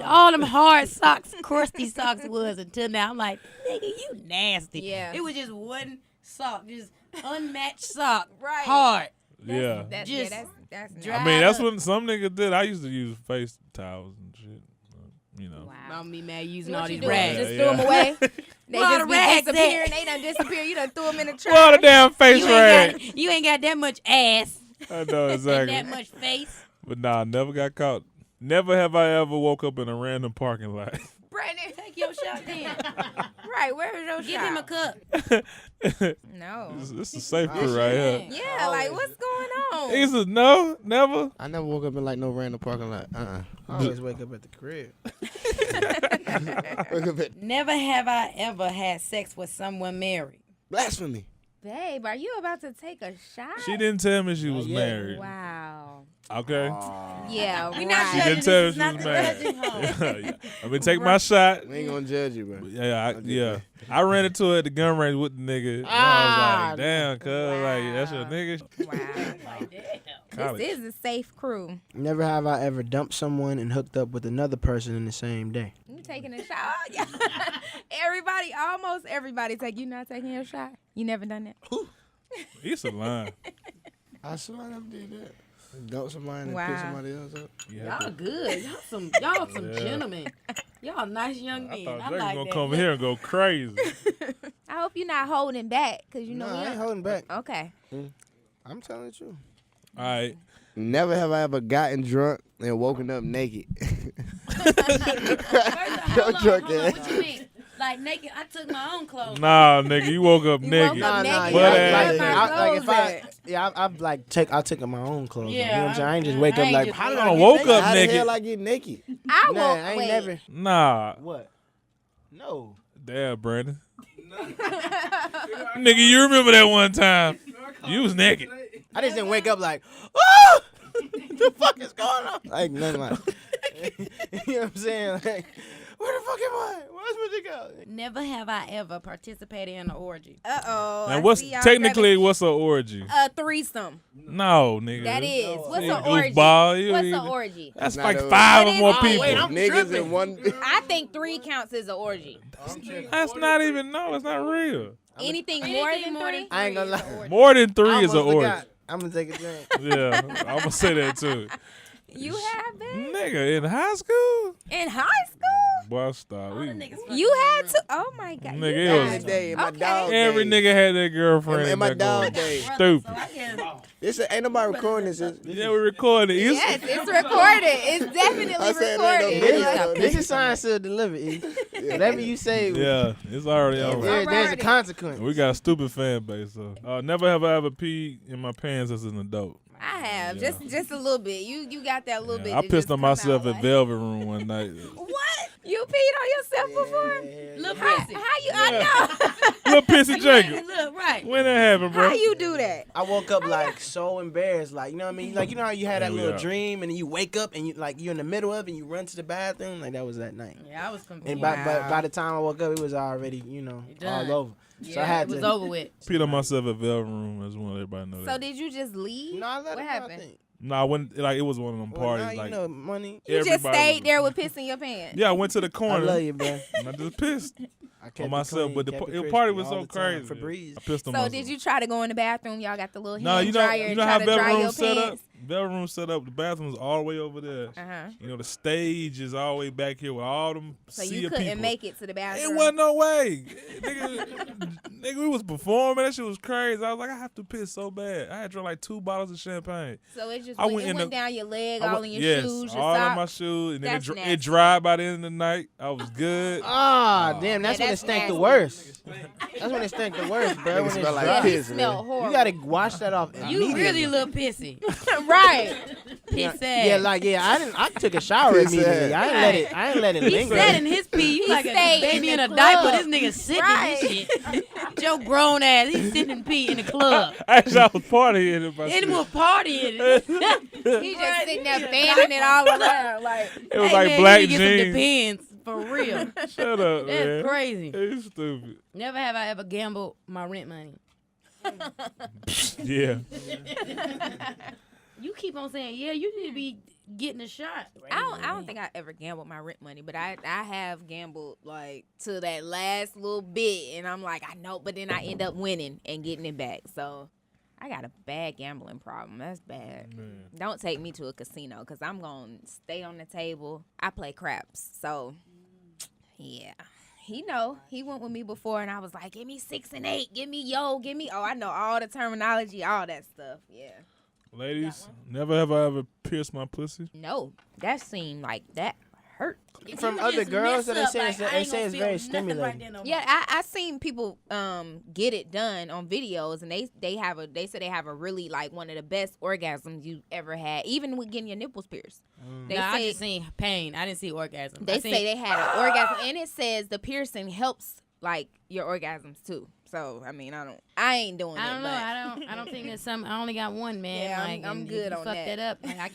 all them hard socks, crusty socks was until now. I'm like, nigga, you nasty. Yeah. It was just one sock, just unmatched sock. Right. Hard. Yeah. That's, Just that's dry. I mean, that's up. what some niggas did. I used to use face towels and shit. You know. Wow. I'm be mad using What all you these doing? rags. Just Yeah, threw them away. They Where all just the be rags disappearing. at? They done disappear. You done threw them in the trash. Well, the damn face rag. You ain't got that much ass I know and exactly. that much face. But nah, never got caught. Never have I ever woke up in a random parking lot. Brandon, Take your shot then. right, where is your Give shot? him a cup. No. This is a safe crew right here. Yeah, like what's going on? He said, no, never. I never woke up in like no random parking lot. I always wake up at the crib. Wake up at Never have I ever had sex with someone married. blasphemy. Babe, are you about to take a shot? She didn't tell me she was married. Wow. Okay. Yeah, We right. not She judging. didn't tell me This she is not was the married. judging home. Yeah. I'm gonna take my shot. We ain't gonna judge you, bro. Yeah. I ran into her at the gun range with the nigga. And I was like, damn, cuz, like, that's your nigga? Wow. College. This is a safe crew. Never have I ever dumped someone and hooked up with another person in the same day. You taking a shot? Yeah. Almost everybody you not taking your shot? You never done that? He's a line. I swear I never did that. Dump somebody and Wow. pick somebody else up. Y'all good. Y'all some gentlemen. Y'all nice young men. Thought I Jake like gonna that. come here and go crazy. I hope you're not holding back, because you know No, we I ain't don't. holding back. Okay. I'm telling the truth. All right. Never have I ever gotten drunk and woken up naked. First, hold on, drunk hold on. ass. What you mean? Like naked? I took my own clothes. Nah, nigga, you woke up You naked. woke up naked. Butt Where ass. my clothes at? I've like I took my own clothes. Yeah, you know what I'm saying? I ain't just wake I up ain't like, just how did wake I up. get Woke naked? up How the naked. hell I get naked? I Nah, won't. I ain't wait. never. Nah. What? No. Damn, Brandon. Nigga, you remember that one time? You was naked. I just didn't wake up like, oh, what the fuck is going on? Like, nothing like you know what I'm saying? Like, where the fuck am I? Where's my dick go? Never have I ever participated in an orgy. Uh-oh. Now, what's an orgy? A threesome. No, nigga. That is. No. What's You an orgy? goofball. What's an orgy? That's Not like a- 5 or What more is- people. wait, I'm Niggas tripping. in one. I think 3 counts as an orgy. That's not even, no, it's not real. Anything more than 3? I ain't gonna lie. More than 3 I is an almost orgy. forgot. I'm gonna take a drink. Yeah, I'm gonna say that too. You have been? Nigga, in high school? In high school? Boy, stop. You had to? Oh, my God. Nigga, You it Back was- in the day, in my Okay. dog Every days. nigga had their girlfriend. In my back dog then. days. Stupid. Ain't nobody recording this. Yeah, we recorded. It's- Yes, it's recorded. It's definitely I said that recorded. no Like, video. This is sign still delivered. E. Whatever you say, Yeah, it's already over. Alright. there's a consequence. We got a stupid fan base. So, never have I ever peed in my pants as an adult. I have. Yeah. Just a little bit. You got that little bit. I that pissed just on come myself out at like- Velvet Room one night. What? You peed on yourself before? Look, How pussy. you? I know. Little pissy Jacob. Look, right. When that happened, bro? How you do that? I woke up like so embarrassed, like you know what I mean, like you know how you had that Yeah, little yeah. dream and then you wake up and you like you're in the middle of it and you run to the bathroom, like that was that night. Yeah, I was confused. And by the time I woke up, it was already Done. all over. Yeah, So I had it was to. over with. Peed on myself at Velvet Room. I just want everybody to know So that. did you just leave? No, I let What it happened? Out, No, I went, like, it was one of them well, parties. now you like, know money. You just everybody stayed was- there with piss in your pants. Yeah, I went to the I corner. love you, bro. And I just pissed I kept on it myself. clean, But kept it the crispy party was all so the time. crazy. Febreze. I pissed on So myself. did you try to go in the bathroom? Y'all got the little No, hand you know dryer and how try to dry Velvet your Room set up? pants? Velvet Room set up. The bathroom was all the way over there. Uh-huh. You know, the stage is all the way back here with all them So sea you of couldn't people. make it to the bathroom. It wasn't no way. nigga, we was performing. That shit was crazy. I was like, I have to piss so bad. I had drunk like 2 bottles of champagne. So it just I went, went it in went the- down your leg, I all went- in your yes, shoes, your all socks. in my shoes. And then That's it nasty. dried by the end of the night. I was good. Ah, damn, that's when it that's stank the nasty. worst. That's when it stank the worst, bro. Nigga When smell it's like Yeah, dry. it piss, smelled man. horrible. You gotta wash that off You immediately. really a little pissy. right. Piss Yeah, I took a shower Piss immediately. ass. I ain't let it He linger. sat in his pee. You like a stayed baby in in the a diaper. club. This nigga sitting Right. in his shit. Joe grown ass. He's sitting in pee in the club. Actually, I was partying in my And shit. was partying. He just sitting there fanning it all around. Like, It was Hey, like man, black you need to get some jeans. Depends for real. Shut up, That's man. crazy. It's stupid. Never have I ever gambled my rent money. Yeah. You keep on saying, yeah, you need to be getting a shot. I don't think I ever gambled my rent money, but I have gambled like to that last little bit, and I'm like, I know, but then I end up winning and getting it back. So I got a bad gambling problem. That's bad. Don't take me to a casino because I'm gonna stay on the table. I play craps, so yeah. He went with me before, and I was like, give me 6 and 8, give me yo, give me. Oh, I know all the terminology, all that stuff. Yeah. Ladies, never have I ever pierced my pussy. No, that seemed like that hurt. From other girls that they say it's very stimulating. Yeah, I seen people get it done on videos, and they say they have a really like one of the best orgasms you ever had, even with getting your nipples pierced. They I say just seen pain. I didn't see orgasm. they say they had an orgasm, and it says the piercing helps like your orgasms too. So I mean, I ain't doing I it. don't know. But I don't think that's something. I only got one, man. Yeah, like, I'm and good if you on fuck that. up. Like, I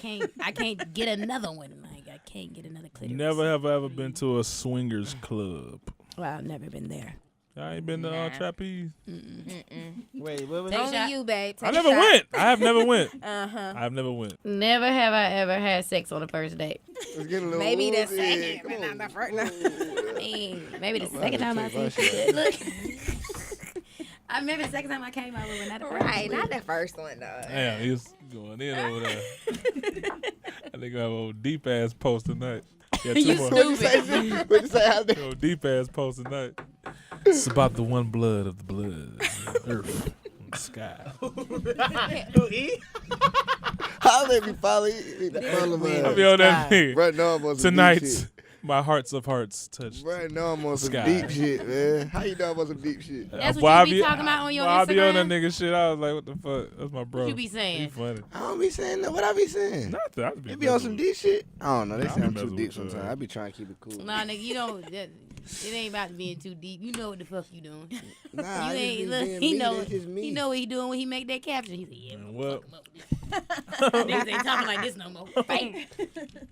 can't get another one. Like I can't get another clitoris. Never have I ever been to a swingers club. Well, I've never been there. I ain't been to Nah. trapeze. Wait, what was Take a only shot. you, babe. I never went. I have never went. Uh-huh. I've never went. Never have I ever had sex on the first date. It's getting a little Maybe the woozy. second, Come but on. not the first. I mean, maybe the second time I take my seen shit. Look. Maybe the second time I came out with not the first. Right, not the first one though. Damn, he's going in over there. I think I have a old deep ass post tonight. Yeah, two You more. stupid. What you say out there? Old deep ass post tonight. It's about the one blood of the blood, earth, and sky. Holla if you follow me. I'll be on that thing. Bro, no, I'm on some deep Tonight's shit. my hearts of hearts touched. Bro, no, I'm on some Sky. deep shit, man. How you know I'm on some deep shit? That's Boy, what I you be talking about on your I be on that Instagram? nigga shit. I was like, what the fuck? That's my bro. you be saying? He funny. I don't be saying that. What I be saying? Nothing. I just You be on some deep shit? I don't know. They Nah, I say be I'm messing too deep with you, sometimes. man. I be trying to keep it cool. Nah, nigga, you don't. It ain't about to be too deep. You know what the fuck you doing. Nah, You I ain't just look. be He being know. me. That's just me. He know what he doing when he make that caption. He said, "Yeah, Man, I'm what? fuck him up with this." Niggas ain't talking like this no more.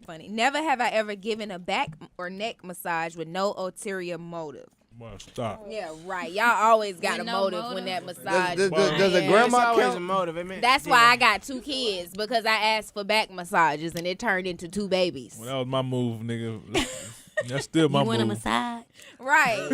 Funny. Never have I ever given a back or neck massage with no ulterior motive. Boy, stop. Yeah, right. Y'all always got With a no motive motive? when that massage. Does a Yeah. grandma It's always a count? motive. It mean- That's yeah. why I got 2 kids, because I asked for back massages and it turned into 2 babies. Well, that was my move, nigga. That's still my You want a move. massage? Right.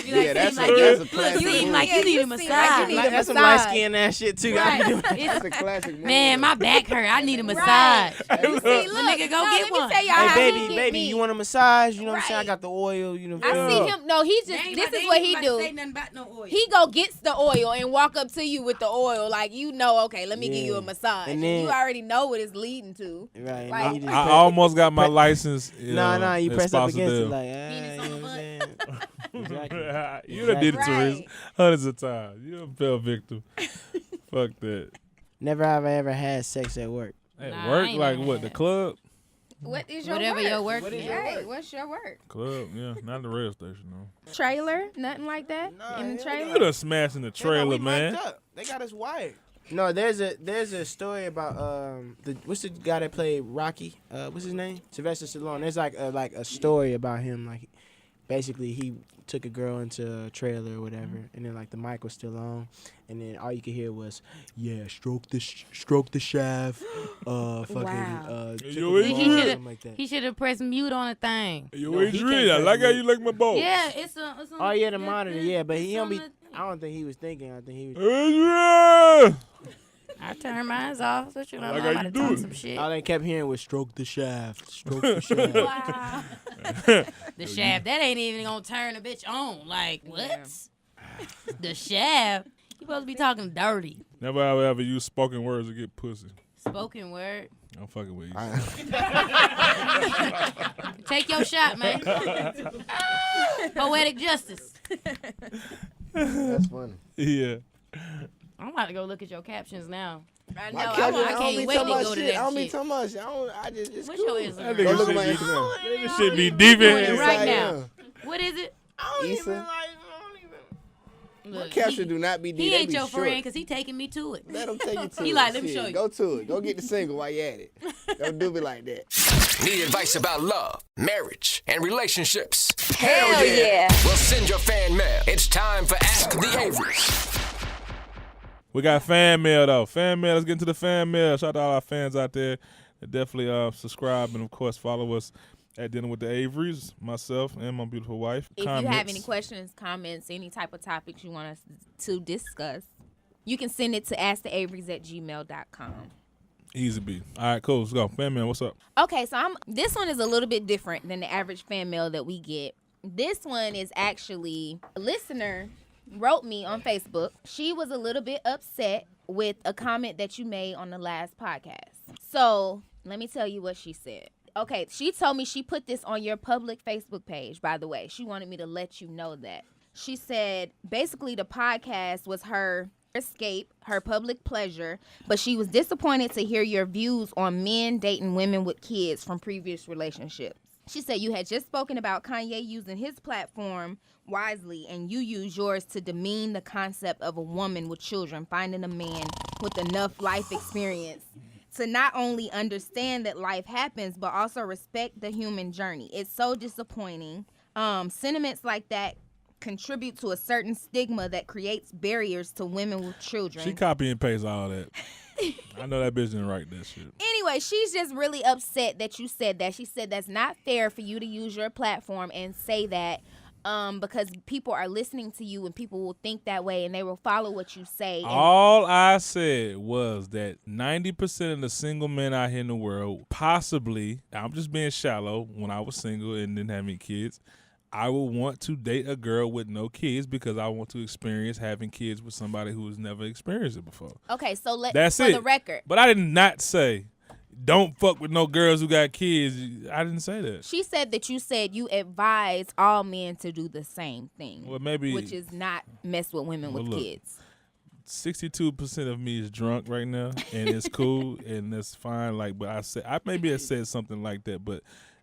Yeah, that's like a you classic seem move. like you need a massage. Like, that's some massage. light skin ass shit too. I be doing that. That's a classic move. Man, my back hurt. I need a massage. Right. You see, The look, nigga go no, get let me one. tell y'all Hey, how baby, he get baby, me. you want a massage? You know what I'm saying? I Right. got the oil. You know. I see him. No, he They just. ain't This about- is they what ain't he about to say do. nothing about no oil. He go gets the oil and walk up to you with the oil, like you know. Okay, let me give you a Yeah. massage. And And then- you already know what it's leading to. Right. Like- and then you just I press- almost got my license. Nah, you at press up against it Spotsdale. like, Penis you on know the what I'm saying? Exactly. You done did it, Right. Teresa, hundreds of times. You done fell victim. Fuck that. Never have I ever had sex at work. At Nah, I work, ain't like never what? had The it. club? What is your Whatever work? your work What is is. your Right, work? what's your work? Club, yeah. Not the rail station, no. Trailer? Nothing like that Nah, in the hell You trailer. done smashing the trailer, man. They got us wired. No, there's a story about what's the guy that played Rocky? What's his name? Sylvester Stallone. There's like a story about him. Like basically he took a girl into a trailer or whatever, and then like the mic was still on, and then all you could hear was, yeah, stroke the shaft, fucking, Wow. tickle Yo, the he ball, should've- something like that. He should have pressed mute on the thing. Yo, No, he Adrian, can't I touch like how me. you like my balls. Yeah, it's on. Oh yeah, the monitor. Yeah, but he it's don't on be. the thing. I don't think he was thinking. I think he was. Adrian! I turned mine off, so you know Like I'm how about you to talk do it. some shit. All they kept hearing was stroke the shaft, stroke the shaft. Wow. The shaft, that ain't even gonna turn a bitch on. Like, what? The shaft? You supposed to be talking dirty. Never have I ever used spoken words to get pussy. Spoken word. I'm fucking with you. Take your shot, man. Poetic justice. That's funny. Yeah. I'm about to go look at your captions now. I know. My I cousin, want. I I can't don't be wait talking to about go to shit. that I don't be shit. talking about shit. I just, it's What's cool. your Instagram? That Go nigga look at my shit Instagram. be, that shit be deep doing in it here. right Yes, I now. am. What is it? Issa. My Look, caption do not be deep. he They ain't be your short. friend because he taking me to it. Let him take you to He it. like, let me Shit, show you. Go to it. Go get the single while you at it. Don't do me like that. Need advice about love, marriage, and relationships? Hell yeah! Well, send your fan mail. It's time for Ask the Averys. We got fan mail, though. Fan mail. Let's get into the fan mail. Shout out to all our fans out there. Definitely subscribe and, of course, follow us at Dinner with the Averys, myself and my beautiful wife. If Comments. you have any questions, comments, any type of topics you want us to discuss, you can send it to asktheaverys@gmail.com. Easy beat. All right, cool. Let's go. Fan mail, what's up? Okay, so this one is a little bit different than the average fan mail that we get. This one is actually a listener wrote me on Facebook. She was a little bit upset with a comment that you made on the last podcast. So let me tell you what she said. Okay, she told me she put this on your public Facebook page, by the way. She wanted me to let you know that. She said basically the podcast was her escape, her public pleasure, but she was disappointed to hear your views on men dating women with kids from previous relationships. She said you had just spoken about Kanye using his platform wisely, and you use yours to demean the concept of a woman with children finding a man with enough life experience to not only understand that life happens, but also respect the human journey. It's so disappointing. Sentiments like that contribute to a certain stigma that creates barriers to women with children. She copy and paste all that. I know that bitch didn't write that shit. Anyway, she's just really upset that you said that. She said that's not fair for you to use your platform and say that because people are listening to you and people will think that way and they will follow what you say. And All I said was that 90% of the single men out here in the world, possibly, I'm just being shallow, when I was single and didn't have any kids, I would want to date a girl with no kids because I want to experience having kids with somebody who has never experienced it before. okay, so That's for it. the record, But I did not say, don't fuck with no girls who got kids. I didn't say that. she said that you said you advise all men to do the same thing. Well, maybe which is not mess with women Well, with look. kids. 62% of me is drunk right now, and it's cool and it's fine. Like, but I maybe I said something like that, but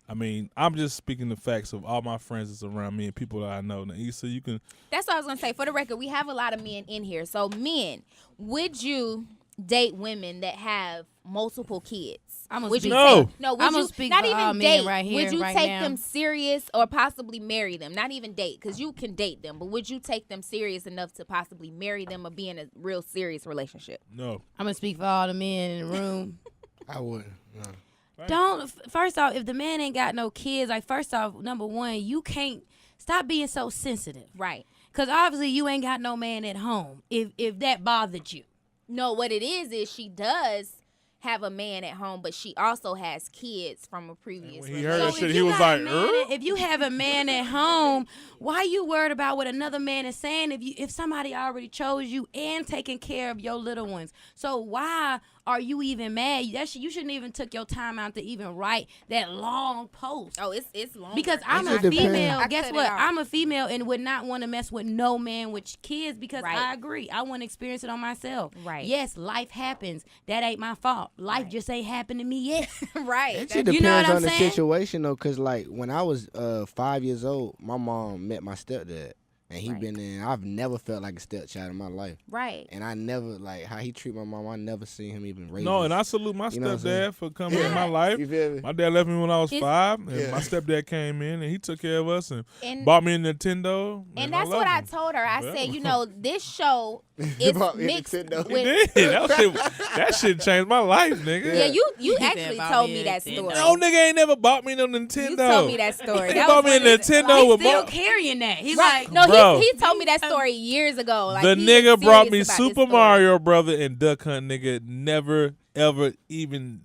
I mean, I'm just speaking the facts of all my friends that's around me and people that I know. Now, Issa, you can. That's what I was gonna say. For the record, we have a lot of men in here. So, men, would you date women that have multiple kids? Would you No. would you speak not for all even men date? right here, Would you right take now. them serious or possibly marry them? Not even date, because you can date them, but would you take them serious enough to possibly marry them or be in a real serious relationship? No. I'm gonna speak for all the men in the room. I wouldn't. No. Don't. First off, if the man ain't got no kids, like first off, number one, you can't stop being so sensitive. Right. Cause obviously you ain't got no man at home. If that bothered you. No, what it is she does have a man at home, but she also has kids from a previous When he heard that relationship. shit, if he you was got a like, man if you have a man at home, why you worried about what another man is saying if somebody already chose you and taking care of your little ones? So why are you even mad? You shouldn't even took your time out to even write that long post. Oh, it's long. Because I'm It a depends. female. I Guess cut it what? off. I'm a female and would not want to mess with no man with kids because Right. I agree. I want to experience it on myself. Right. Yes, life happens. That ain't my fault. Life just ain't happened to me yet. right. It just You know what depends I'm on the saying? situation though, cause like when I was 5 years old, my mom met my stepdad, and he Right. been in. I've never felt like a stepchild in my life, Right. and I never like how he treat my mom. I never seen him even raise. No, us. and I salute my You know what I'm saying? stepdad for coming in my life. You feel me? My dad left me when I was His- 5, and Yeah. my stepdad came in and he took care of us and And bought me a Nintendo. And I that's love what I him. told her. I Well. said, you know, this show is bought me a mixed Nintendo. He with. did. That shit changed my life, nigga. Yeah, you said actually bought told me me a that Nintendo. story. No nigga ain't never bought me no Nintendo. You told me that story. He That bought was me a one of the- Nintendo He's with still more. carrying that. He's Right. like, No, Bro. he told me that story years ago. Like, The he nigga is brought serious me about this Super story. Mario Brother and Duck Hunt, nigga. Never ever even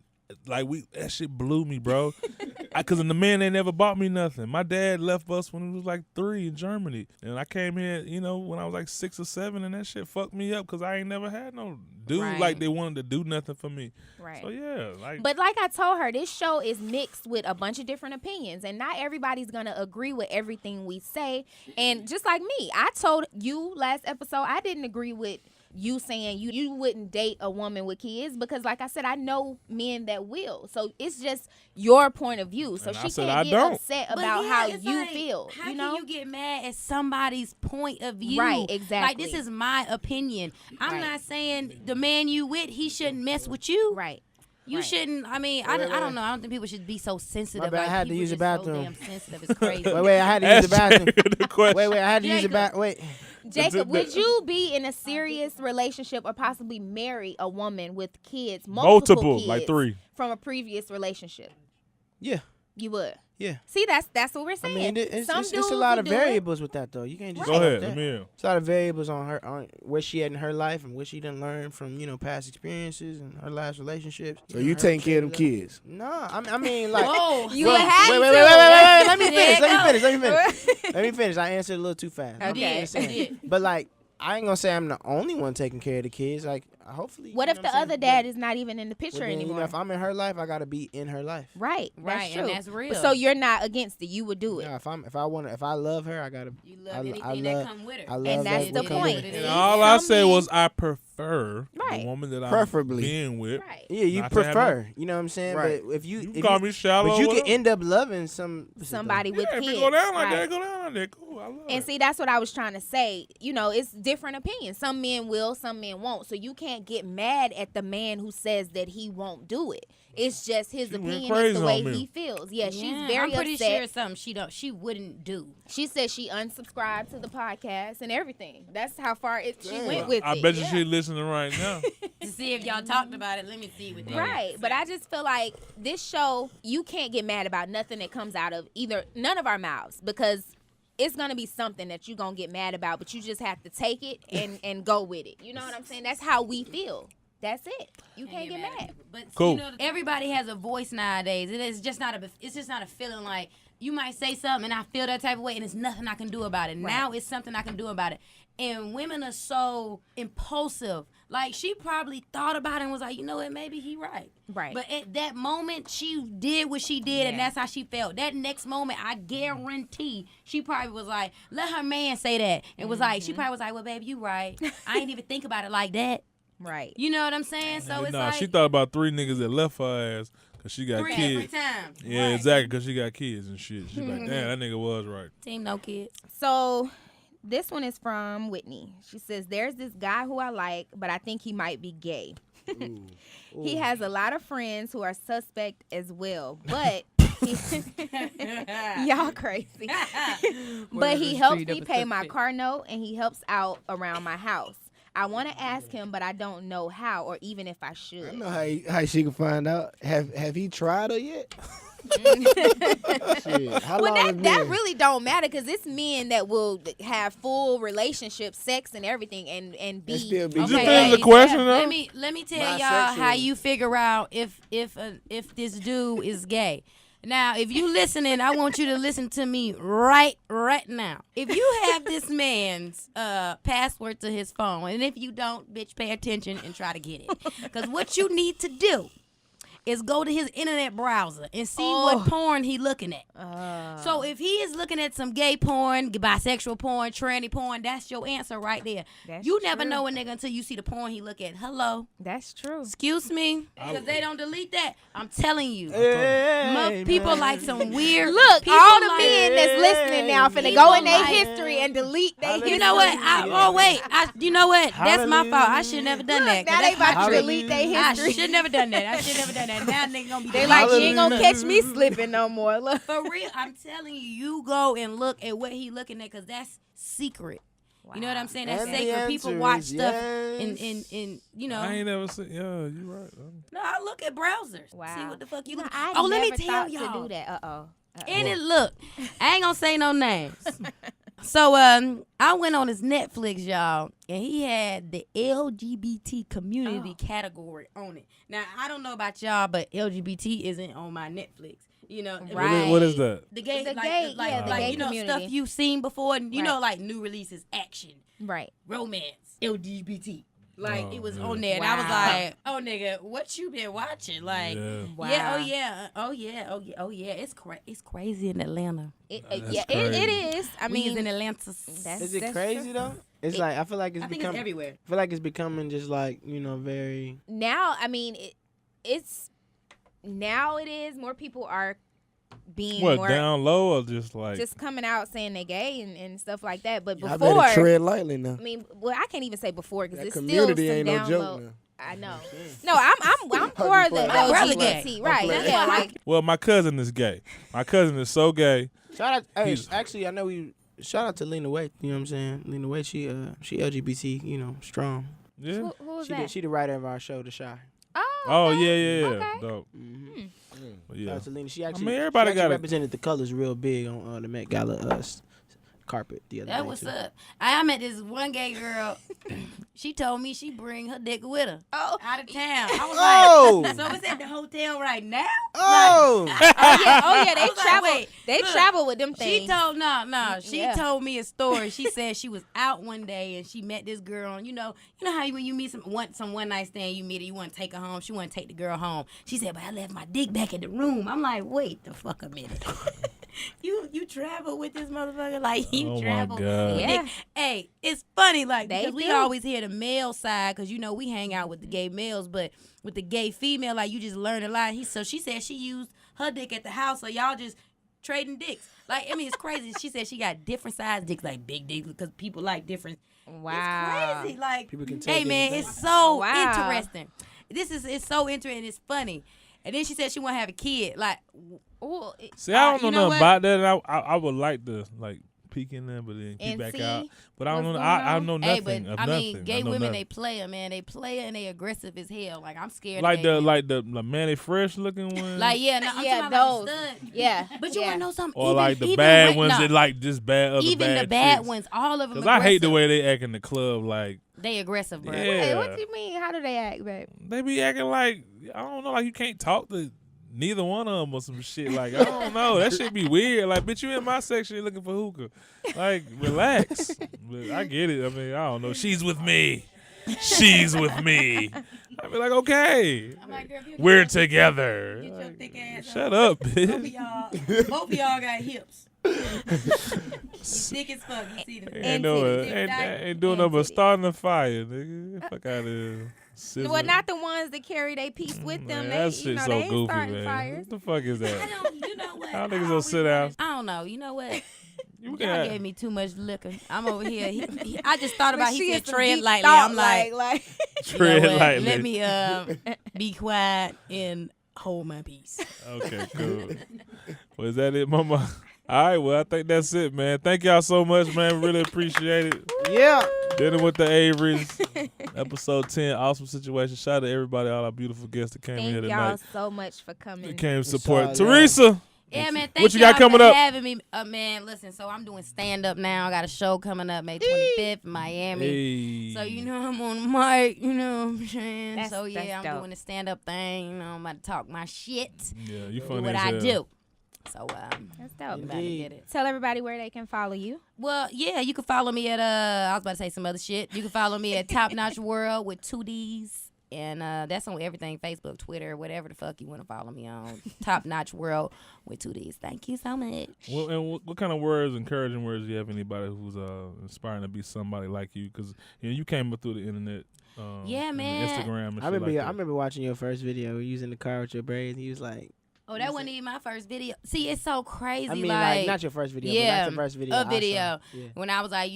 that shit blew me, bro. Cause the man ain't never bought me nothing. My dad left us when he was like 3 in Germany, and I came here, when I was like 6 or 7, and that shit fucked me up because I ain't never had no dude Right. like they wanted to do nothing for me. Right. So yeah, like. But like I told her, this show is mixed with a bunch of different opinions, and not everybody's gonna agree with everything we say. And just like me, I told you last episode I didn't agree with you saying you wouldn't date a woman with kids because, like I said, I know men that will. So it's just your point of view. So And I she said can't I get don't. upset But about yeah, how it's you like, feel. How you know? can you get mad at somebody's point of view? Right, Like, exactly. this is my opinion. I'm Right. not saying the man you with, he shouldn't mess with you. Right. You Right. shouldn't. I mean, I don't know. I don't think people should be so sensitive. bad, I Like, had to people use the just so bathroom. damn sensitive. It's crazy. Wait, I had to use the bathroom. the question. Wait, I had to use the Jacob. bathroom. Wait. Jacob, would you be in a serious relationship or possibly marry a woman with kids, multiple kids, like 3. from a previous relationship? Yeah. You would. Yeah. See, that's what we're I saying. mean, it's Some a dudes lot will of do it. variables with that, though. You can't just Go stop ahead, that. let me hear. It's a lot of variables on where she at in her life and what she done learned from past experiences and her last relationships. So you taking care of them kids? No, I mean like. Whoa. You would have wait, to. Let me finish. Jacob. Let me finish. I answered a little too fast. Okay. I'm just saying. But like, I ain't gonna say I'm the only one taking care of the kids. Like, hopefully. What if the other dad is not even in the picture anymore? if I'm in her life, I gotta be in her life. Right. Right, That's and true. that's real. So you're not against it. You would do it. Yeah, if I love her, I gotta. You love I anything love, that come with her. I love And that's that the what come with point. it. And See, all I some said men- was I prefer Right. the woman that I'm Preferably. being with. Right. Yeah, you Not to have prefer. You know what I'm saying? Right. But if you You if call me shallow. but you whatever. could end up loving Somebody with Yeah, if kids. you go down like right. that, go down like that. Cool, I love And it. see, that's what I was trying to say. It's different opinions. Some men will, some men won't. So you can't get mad at the man who says that he won't do it. It's just his She went opinion. crazy It's the way on me. he feels. Yeah, she's Yeah, very I'm pretty upset. sure something she wouldn't do. She said she unsubscribed to the podcast and everything. That's how far she went with I it. bet you yeah. she's listening right now. To see if y'all talked about it, let me see what they Right, but I just feel like this show, you can't get mad about nothing that comes out of none of our mouths because it's gonna be something that you're gonna get mad about, but you just have to take it and go with it. You know what I'm saying? That's how we feel. That's it. You can't get mad. But Cool. you know, everybody has a voice nowadays. It's just not a feeling like you might say something and I feel that type of way and there's nothing I can do about it. Now it's something I can do about it. And women are so impulsive. Like she probably thought about it and was like, you know what, maybe he right. Right. But at that moment she did what she did and that's how she felt. That next moment I guarantee she probably was like, let her man say that. And was like, she probably was like, well baby, you right. I ain't even think about it like that. Right. You know what I'm saying? So it's like She thought about 3 niggas that left her ass. Cause she got 3 every kids. time. Yeah, Right. exactly. Cause she got kids and shit. She like, damn, that nigga was right. Team no kids. So this one is from Whitney. She says, there's this guy who I like, but I think he might be gay. He has a lot of friends who are suspect as well, but y'all crazy. But he helps me pay my car note and he helps out around my house. I want to ask him, but I don't know how or even if I should. I know how she can find out. Have he tried her yet? Shit, how Well, long that really don't matter because it's men that will have full relations, sex and everything, and be. still be It gay. depends the question, though. Let me tell y'all how you figure out if this dude is gay. Now, if you listening, I want you to listen to me right now. If you have this man's password to his phone, and if you don't, bitch, pay attention and try to get it. Because what you need to do is go to his internet browser and see what porn he looking at. So if he is looking at some gay porn, bisexual porn, tranny porn, that's your answer right there. You never know a nigga until you see the porn he look at. Hello. That's true. Excuse me? Because they don't delete that. I'm telling you. Hey, People like some weird. Look, people all the like- men that's listening now finna People go in their like- history and delete their history. You know what? You know what? That's my fault. I should never done that. 'cause Now they that's my about to trick. delete their I history. should never done that. Now nigga gonna be. They like, you ain't gonna catch me slipping no more. Look. For real, I'm telling you, you go and look at what he looking at because that's secret. You know what I'm saying? That's And the sacred. People answer watch is stuff yes. in you know. I ain't never seen. Yeah, you right. No, I look at browsers. Wow. See what the fuck you No, look. I Oh, let me never tell thought y'all. to do that. And it look, I ain't gonna say no names. So I went on his Netflix, y'all, and he had the LGBT community category on it. Now I don't know about y'all, but LGBT isn't on my Netflix. You know, Right. What is that? The gay, The like, gay- like, yeah, the like gay you know, community. stuff you've seen before, and you Right. know, like new releases, action, Right. romance, LGBT. Like it was yeah. on there, and I was Wow. like, "Oh, nigga, what you been watching?" Like, Yeah. Wow. yeah, oh yeah, it's crazy in Atlanta. It crazy. is. I We is mean, in Atlanta. Is it that's crazy though? It's like I feel like it's I think becoming. it's everywhere. I feel like it's becoming just like very. now, I mean, it's now it is. More people are being What, more down low or just like? just coming out saying they gay and stuff like that. But I before, better tread lightly now. I mean, well, I can't even say before because That it's still community some ain't no down joke low. now. I know. No, I'm for the playing. I'm really LGBT, gay. right? playing. Yeah, like Well, my cousin is gay. My cousin is so gay. Shout out. Hey, He's- actually, I know shout out to Lena Waite. You know what I'm saying? Lena Waite, she LGBT, strong. Yeah. who was She that? she the writer of our show, The Shy. Oh okay. yeah. Okay. Dope. But Shout yeah. out to Lena. She actually, mean, everybody she actually got it. represented the colors real big on the Met Gala carpet the other day. That was too. up. I met this one gay girl. She told me she bring her dick with her Oh, out of town. I was Oh! like, so it's at the hotel right now? Oh! oh yeah, they I was like, travel. wait, They look, travel with them things. She told She Yeah. told me a story. She said she was out one day and she met this girl. And you know how when you meet some one night stand, you meet her, you want to take her home. She want to take the girl home. She said, but I left my dick back at the room. I'm like, wait the fuck a minute. You travel with this motherfucker like you Oh, my travel. God. with Yeah. dick. Hey, it's funny like They because we do. always hear the male side because we hang out with the gay males, but with the gay female like you just learn a lot. So she said she used her dick at the house, so y'all just trading dicks. Like I mean, it's crazy. She said she got different size dicks, like big dicks, because people like different. Wow. It's crazy. Like, People can take hey it man, and it's so Wow. interesting. It's so interesting. It's funny. And then she said she want to have a kid. Like, Ooh, See, I don't you know know nothing what? about that. And I would like to like peek in there, but then keep And back see out. But I don't what's know. going I on? know hey, nothing but of I nothing. mean, gay know women nothing. they player, man. They player and they aggressive as hell. Like I'm scared. like of gay the women. Manny Fresh looking ones. Like yeah, no, I'm Yeah, talking about those. like the stud. Yeah. But you yeah. want to know something? or even, like the even bad when- ones no, that like just bad other even bad the bad chicks. ones, all of them. Cause I hate the aggressive. way they act in the club. Like They aggressive, bro. Yeah. Hey, what you mean? How do they act, babe? they be acting like I don't know. Like you can't talk to neither one of them or some shit. Like I don't know. That shit be weird. Like bitch, you in my section looking for hookah. Like relax. But I get it. I mean I don't know. She's with me. She's with me. I be like okay. I'm like, girl, if you We're get together. your thick ass Shut up. up, bitch. Both of y'all got hips. You thick as fuck. You see them. Ain't doing titties. ain't doing no but starting a fire, nigga. Fuck out of here. Well, not the ones that carry their piece with them. Man, that they, shit's so they ain't goofy, starting man. fires. What the fuck is that? You know what? How niggas gonna sit down? I don't know. You know what? You Y'all gave me too much liquor. I'm over here. I just thought about. He said tread lightly. Thought, I'm like tread you know what? lightly. Let me be quiet and hold my peace. Okay, cool. Well, is that it, mama? All right, well, I think that's it, man. Thank y'all so much, man. Really appreciate it. Yeah. Dinner with the Averys, episode 10, awesome situation. Shout out to everybody, all our beautiful guests that came in here Thank tonight. y'all so much for coming. They came to It's support. all Teresa, Yeah, man. Thank what you got y'all coming for up? having me. Man, listen. So I'm doing stand up now. I got a show coming up May 25th in Miami. Hey. So you know I'm on the mic. You know what I'm saying. That's So yeah, I'm dope. doing the stand up thing. You know, I'm about to talk my shit. Yeah, you Do funny what as I hell. do. So That's dope. I'm about to get it. Tell everybody where they can follow you. Well, yeah, you can follow me at I was about to say some other shit. You can follow me at Topnotch World with 2 D's. And that's on everything, Facebook, Twitter, whatever the fuck you want to follow me on. Topnotch World with 2 D's. Thank you so much. Well, and what kind of words, encouraging words, do you have anybody who's inspiring to be somebody like you? Because you came up through the internet, Yeah, and man. Instagram. And I shit remember. like I that. remember watching your first video. You was in the car with your braids. He was like, Oh, that wasn't even my first video. See, it's so crazy. I mean, like not your first video. yeah, but that's the first video. a I saw. video. Yeah. When I was like,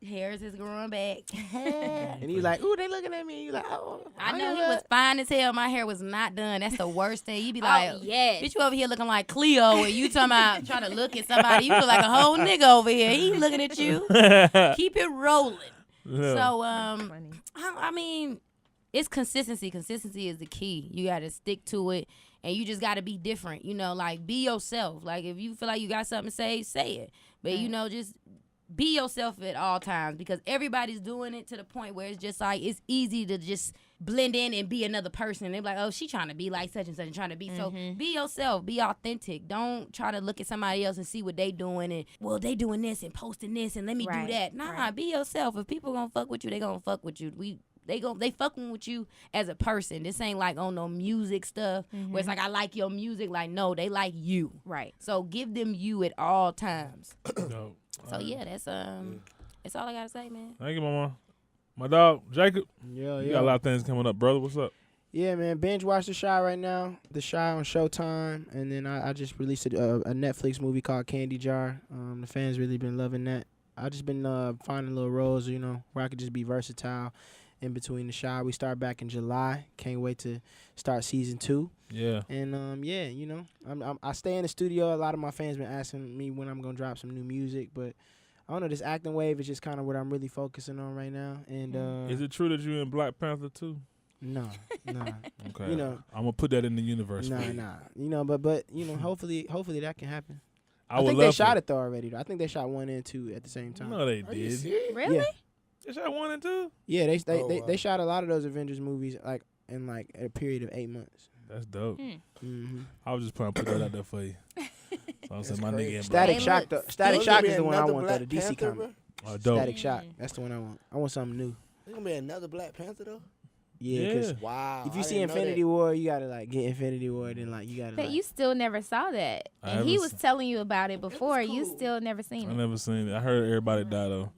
hairs is growing back. And he was like, "Ooh, they looking at me." You like, "Oh, I know he was fine as hell. My hair was not done. That's the worst thing. You be like, yes. bitch, you over here looking like Cleo, and you talking about trying to look at somebody. You look like a whole nigga over here. He looking at you. Keep it rolling. Yeah. So, Funny. I mean, it's consistency. Consistency is the key. You got to stick to it, and you just got to be different. Like be yourself. Like if you feel like you got something to say it. But just be yourself at all times, because everybody's doing it to the point where it's just like it's easy to just blend in and be another person. They're like, oh, she trying to be like such and such and trying to be. So be yourself, be authentic. Don't try to look at somebody else and see what they doing and, well, they doing this and posting this and let me do that. Nah, be yourself. If people gonna fuck with you, they gonna fuck with you. They fucking with you as a person. This ain't like on no music stuff where it's like, I like your music. Like, no, they like you. Right. So give them you at all times. Dope. So yeah, that's all I gotta say, man. Thank you, mama. My dog, Jacob. Yeah, You got a lot of things coming up, brother. What's up? Yeah, man. Binge watch The Shy right now. The Shy on Showtime, and then I just released a Netflix movie called Candy Jar. The fans really been loving that. I just been finding little roles, where I could just be versatile in between The Shy. We start back in July. Can't wait to start season 2. Yeah. And I stay in the studio. A lot of my fans been asking me when I'm gonna drop some new music, but I don't know. This acting wave is just kind of what I'm really focusing on right now. And Is it true that you in Black Panther too? No. Okay. I'm gonna put that in the universe. for you. Nah. But hopefully that can happen. I I would think they love shot for- it though already. Though. I think they shot 1 and 2 at the same time. No, they did. Really? Yeah. They shot 1 and 2. Yeah, they wow. they shot a lot of those Avengers movies in a period of 8 months. That's dope. Mm-hmm. I was just trying to put that out there for you. So I said, my nigga in Static Hey, Shock. look, Static There's gonna Shock be is the one I another want though. Black The DC Panther, comic. Oh, dope. Static Shock. That's the one I want. I want something new. There's gonna be another Black Panther though. Yeah, 'cause Yeah. Wow. if you I see didn't know Infinity that. War, you gotta get Infinity War. Then you gotta. But you still never saw that. I And he haven't was seen- telling you about it before. cool. You still never seen I it. never seen it. I heard everybody die though.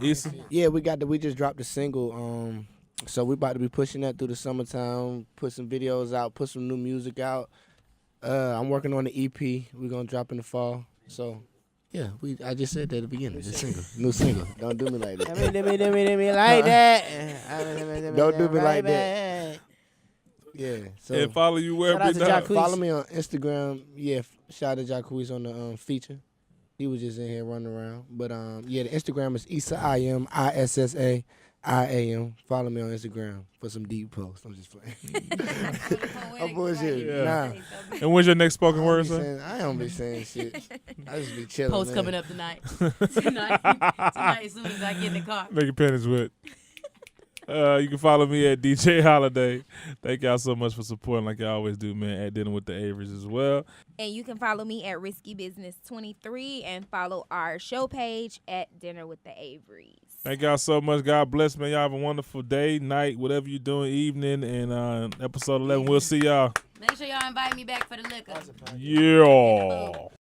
Issa? Yeah, we just dropped a single. So we about to be pushing that through the summertime. Put some videos out. Put some new music out. I'm working on the EP. We're gonna drop in the fall. So. Yeah, I just said that at the beginning. The single, new single. Don't do me like that. like that. Don't do me like that. Yeah. So And follow you where? Shout out big to dog? Jacquees. follow me on Instagram. Yeah, shout out to Jacquees on the feature. He was just in here running around. But the Instagram is ISSA IAM. Follow me on Instagram for some deep posts. I'm just playing. I'm bullshit. Yeah. Nah. And when's your next spoken I word, don't be son? saying- I don't be saying shit. I just be chilling. Post man. coming up tonight. tonight, as soon as I get in the car. Make your pennies wet. You can follow me at DJ Holiday. Thank y'all so much for supporting, like y'all always do, man. At Dinner with the Averys as well. And you can follow me at Risky Business 23 and follow our show page at Dinner with the Averys. Thank y'all so much. God bless, man. Y'all have a wonderful day, night, whatever you're doing, evening, and episode 11. We'll see y'all. Make sure y'all invite me back for the liquor. Yeah.